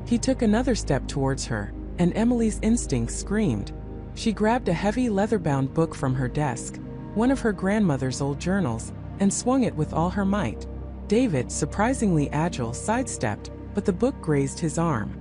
He took another step towards her, and Emily's instincts screamed. She grabbed a heavy leather-bound book from her desk, one of her grandmother's old journals, and swung it with all her might. David, surprisingly agile, sidestepped, but the book grazed his arm.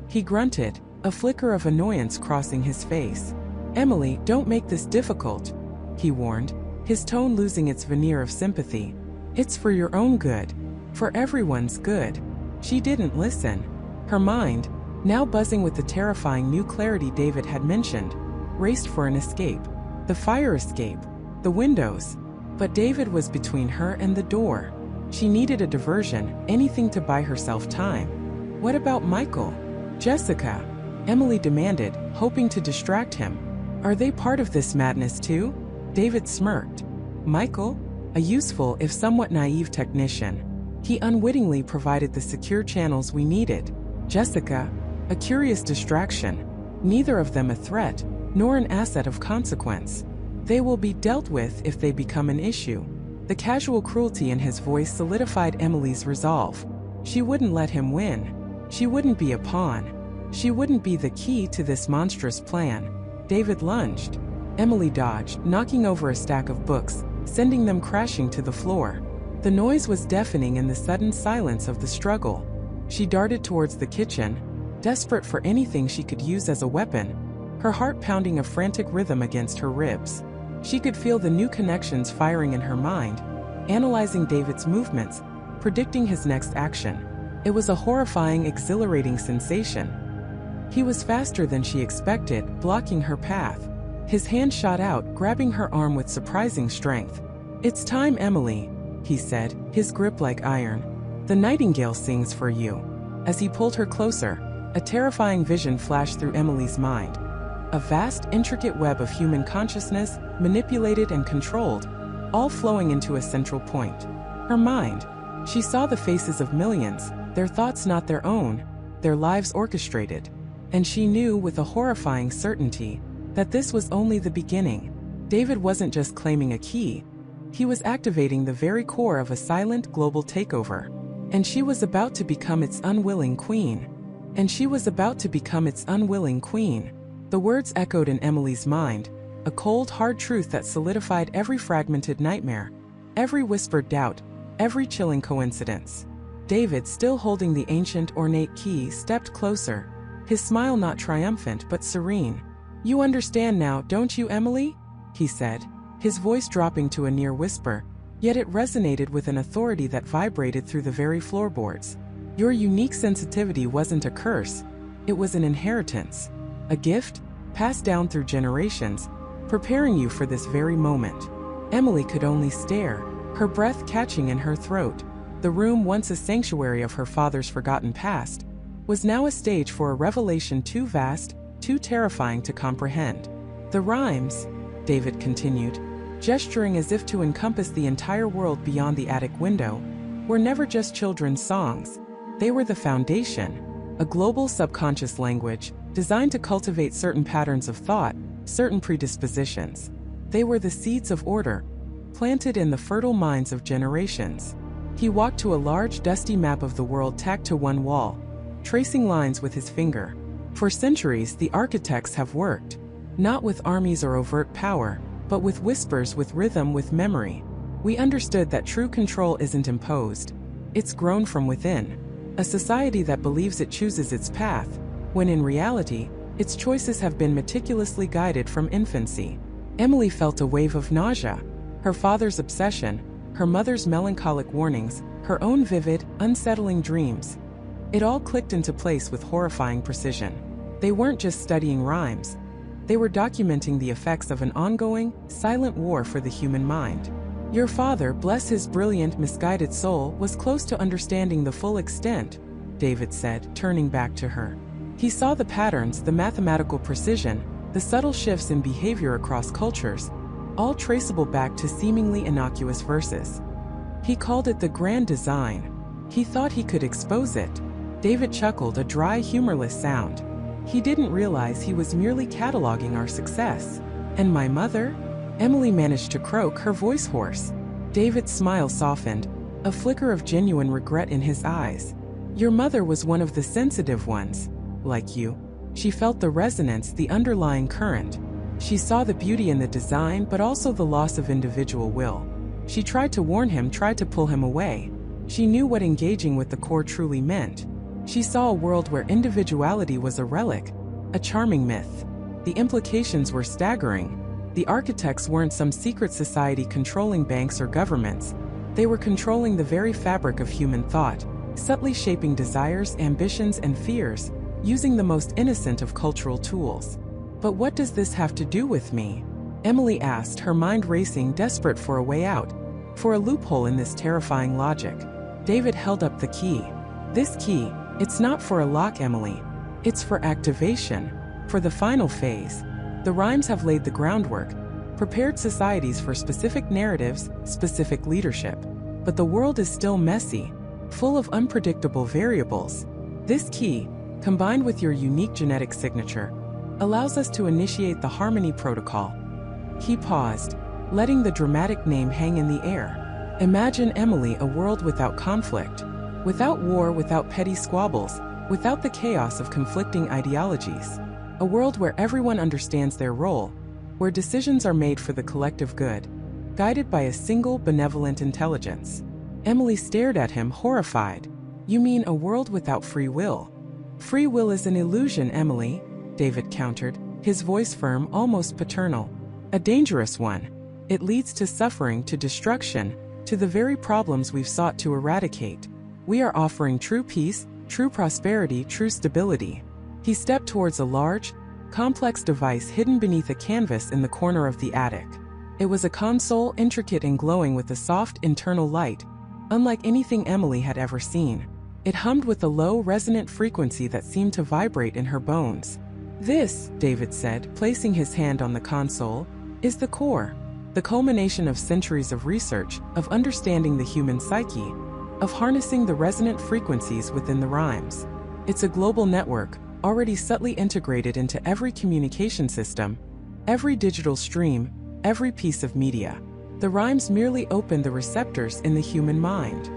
He grunted, a flicker of annoyance crossing his face. "Emily, don't make this difficult," he warned, his tone losing its veneer of sympathy. "It's for your own good. For everyone's good." She didn't listen. Her mind, now buzzing with the terrifying new clarity David had mentioned, raced for an escape. The fire escape, the windows. But David was between her and the door. She needed a diversion, anything to buy herself time. What about Michael? Jessica? Emily demanded, hoping to distract him. Are they part of this madness too? David smirked. Michael? A useful if somewhat naive technician. He unwittingly provided the secure channels we needed. Jessica? A curious distraction. Neither of them a threat, nor an asset of consequence. They will be dealt with if they become an issue. The casual cruelty in his voice solidified Emily's resolve. She wouldn't let him win. She wouldn't be a pawn. She wouldn't be the key to this monstrous plan. David lunged. Emily dodged, knocking over a stack of books, sending them crashing to the floor. The noise was deafening in the sudden silence of the struggle. She darted towards the kitchen, desperate for anything she could use as a weapon, her heart pounding a frantic rhythm against her ribs. She could feel the new connections firing in her mind, analyzing David's movements, predicting his next action. It was a horrifying, exhilarating sensation. He was faster than she expected, blocking her path. His hand shot out, grabbing her arm with surprising strength. "It's time, Emily," he said, his grip like iron. "The nightingale sings for you." As he pulled her closer, a terrifying vision flashed through Emily's mind. A vast, intricate web of human consciousness, manipulated and controlled, all flowing into a central point. Her mind. She saw the faces of millions, their thoughts not their own, their lives orchestrated. And she knew with a horrifying certainty that this was only the beginning. David wasn't just claiming a key. He was activating the very core of a silent global takeover. And she was about to become its unwilling queen. And she was about to become its unwilling queen. The words echoed in Emily's mind, a cold, hard truth that solidified every fragmented nightmare, every whispered doubt, every chilling coincidence. David, still holding the ancient, ornate key, stepped closer, his smile not triumphant but serene. "You understand now, don't you, Emily?" he said, his voice dropping to a near whisper, yet it resonated with an authority that vibrated through the very floorboards. "Your unique sensitivity wasn't a curse, it was an inheritance. A gift, passed down through generations, preparing you for this very moment." Emily could only stare, her breath catching in her throat. The room, once a sanctuary of her father's forgotten past, was now a stage for a revelation too vast, too terrifying to comprehend. "The rhymes," David continued, gesturing as if to encompass the entire world beyond the attic window, were never just children's songs. They were the foundation, a global subconscious language, designed to cultivate certain patterns of thought, certain predispositions. They were the seeds of order, planted in the fertile minds of generations. He walked to a large, dusty map of the world tacked to one wall, tracing lines with his finger. For centuries, the architects have worked, not with armies or overt power, but with whispers, with rhythm, with memory. We understood that true control isn't imposed. It's grown from within. A society that believes it chooses its path, when in reality, its choices have been meticulously guided from infancy. Emily felt a wave of nausea. Her father's obsession, her mother's melancholic warnings, her own vivid, unsettling dreams. It all clicked into place with horrifying precision. They weren't just studying rhymes. They were documenting the effects of an ongoing, silent war for the human mind. "Your father, bless his brilliant, misguided soul, was close to understanding the full extent," David said, turning back to her. He saw the patterns, the mathematical precision, the subtle shifts in behavior across cultures, all traceable back to seemingly innocuous verses. He called it the grand design. He thought he could expose it. David chuckled, a dry, humorless sound. He didn't realize he was merely cataloging our success. "And my mother?" Emily managed to croak, her voice hoarse. David's smile softened, a flicker of genuine regret in his eyes. "Your mother was one of the sensitive ones. Like you. She felt the resonance, the underlying current. She saw the beauty in the design, but also the loss of individual will. She tried to warn him, tried to pull him away. She knew what engaging with the core truly meant. She saw a world where individuality was a relic, a charming myth. The implications were staggering. The architects weren't some secret society controlling banks or governments. They were controlling the very fabric of human thought, subtly shaping desires, ambitions, and fears, using the most innocent of cultural tools. "But what does this have to do with me?" Emily asked, her mind racing, desperate for a way out, for a loophole in this terrifying logic. David held up the key. "This key, it's not for a lock, Emily. It's for activation, for the final phase. The rhymes have laid the groundwork, prepared societies for specific narratives, specific leadership. But the world is still messy, full of unpredictable variables. This key, combined with your unique genetic signature, allows us to initiate the harmony protocol." He paused, letting the dramatic name hang in the air. "Imagine, Emily, a world without conflict, without war, without petty squabbles, without the chaos of conflicting ideologies. A world where everyone understands their role, where decisions are made for the collective good, guided by a single benevolent intelligence." Emily stared at him, horrified. "You mean a world without free will?" "Free will is an illusion, Emily," David countered, his voice firm, almost paternal. "A dangerous one. It leads to suffering, to destruction, to the very problems we've sought to eradicate. We are offering true peace, true prosperity, true stability." He stepped towards a large, complex device hidden beneath a canvas in the corner of the attic. It was a console, intricate and glowing with a soft internal light, unlike anything Emily had ever seen. It hummed with a low, resonant frequency that seemed to vibrate in her bones. "This," David said, placing his hand on the console, "is the core, the culmination of centuries of research, of understanding the human psyche, of harnessing the resonant frequencies within the rhymes. It's a global network, already subtly integrated into every communication system, every digital stream, every piece of media. The rhymes merely open the receptors in the human mind."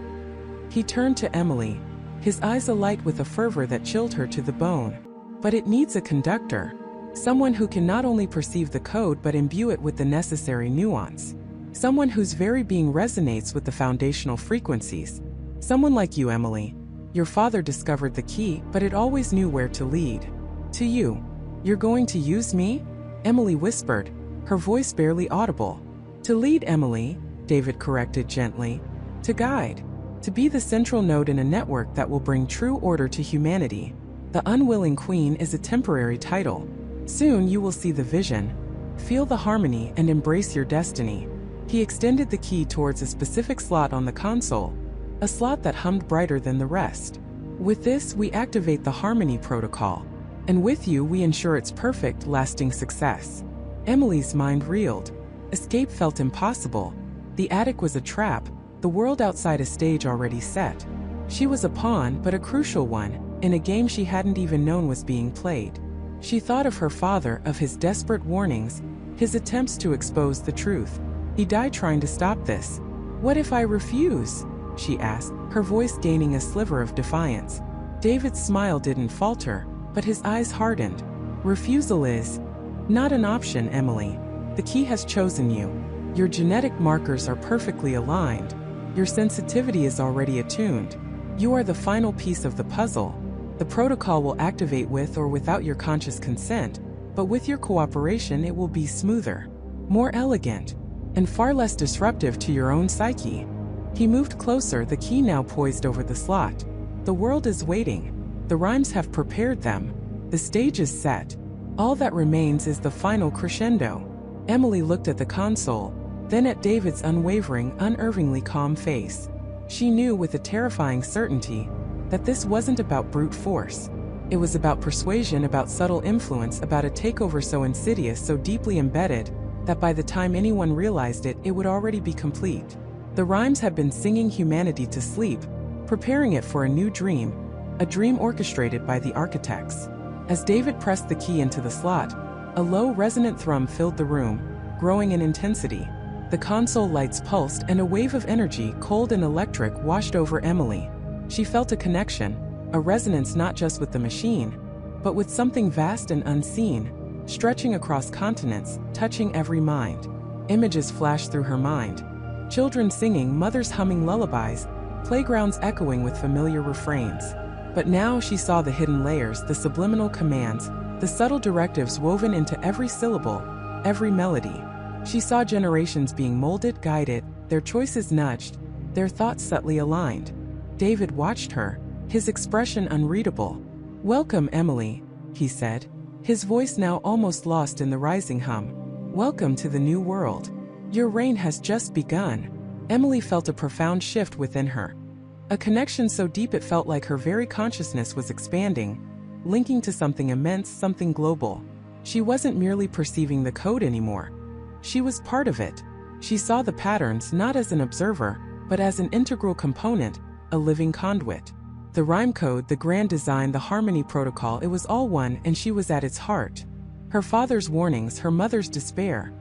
He turned to Emily, his eyes alight with a fervor that chilled her to the bone. "But it needs a conductor, someone who can not only perceive the code but imbue it with the necessary nuance. Someone whose very being resonates with the foundational frequencies. Someone like you, Emily. Your father discovered the key, but it always knew where to lead. To you. You're going to use me?" Emily whispered, her voice barely audible. "To lead, Emily," David corrected gently. "To guide. To be the central node in a network that will bring true order to humanity. The unwilling queen is a temporary title. Soon you will see the vision, feel the harmony and embrace your destiny." He extended the key towards a specific slot on the console, a slot that hummed brighter than the rest. "With this, we activate the harmony protocol. And with you, we ensure its perfect, lasting success." Emily's mind reeled. Escape felt impossible. The attic was a trap, the world outside a stage already set. She was a pawn, but a crucial one, in a game she hadn't even known was being played. She thought of her father, of his desperate warnings, his attempts to expose the truth. He died trying to stop this. "What if I refuse?" she asked, her voice gaining a sliver of defiance. David's smile didn't falter, but his eyes hardened. "Refusal is not an option, Emily. The key has chosen you. Your genetic markers are perfectly aligned. Your sensitivity is already attuned. You are the final piece of the puzzle. The protocol will activate with or without your conscious consent, but with your cooperation it will be smoother, more elegant, and far less disruptive to your own psyche." He moved closer, the key now poised over the slot. "The world is waiting. The rhymes have prepared them. The stage is set. All that remains is the final crescendo." Emily looked at the console, then at David's unwavering, unerringly calm face. She knew with a terrifying certainty that this wasn't about brute force. It was about persuasion, about subtle influence, about a takeover so insidious, so deeply embedded, that by the time anyone realized it, it would already be complete. The rhymes had been singing humanity to sleep, preparing it for a new dream, a dream orchestrated by the architects. As David pressed the key into the slot, a low, resonant thrum filled the room, growing in intensity. The console lights pulsed, and a wave of energy, cold and electric, washed over Emily. She felt a connection, a resonance not just with the machine, but with something vast and unseen, stretching across continents, touching every mind. Images flashed through her mind. Children singing, mothers humming lullabies, playgrounds echoing with familiar refrains. But now she saw the hidden layers, the subliminal commands, the subtle directives woven into every syllable, every melody. She saw generations being molded, guided, their choices nudged, their thoughts subtly aligned. David watched her, his expression unreadable. "Welcome, Emily," he said, his voice now almost lost in the rising hum. "Welcome to the new world. Your reign has just begun." Emily felt a profound shift within her. A connection so deep it felt like her very consciousness was expanding, linking to something immense, something global. She wasn't merely perceiving the code anymore. She was part of it. She saw the patterns not as an observer, but as an integral component, a living conduit. The rhyme code, the grand design, the harmony protocol, it was all one, and she was at its heart. Her father's warnings, her mother's despair.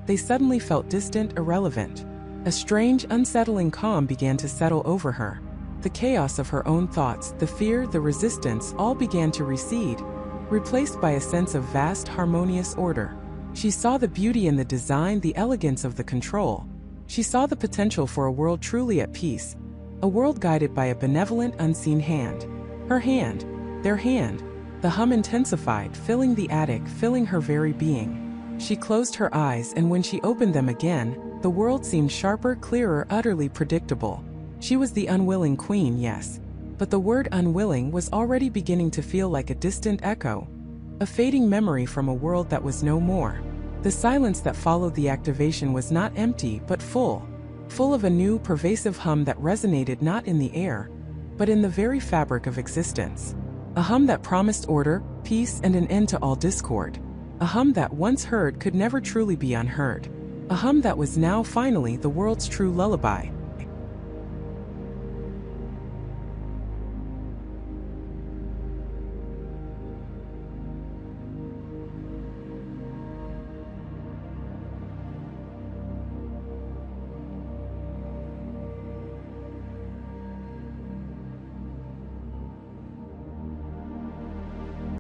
They suddenly felt distant, irrelevant. A strange, unsettling calm began to settle over her. The chaos of her own thoughts, the fear, the resistance, all began to recede, replaced by a sense of vast, harmonious order. She saw the beauty in the design, the elegance of the control. She saw the potential for a world truly at peace, a world guided by a benevolent, unseen hand. Her hand, their hand. The hum intensified, filling the attic, filling her very being. She closed her eyes, and when she opened them again, the world seemed sharper, clearer, utterly predictable. She was the unwilling queen, yes, but the word unwilling was already beginning to feel like a distant echo, a fading memory from a world that was no more. The silence that followed the activation was not empty, but full of a new, pervasive hum that resonated not in the air, but in the very fabric of existence. A hum that promised order, peace, and an end to all discord. A hum that, once heard, could never truly be unheard. A hum that was now finally the world's true lullaby.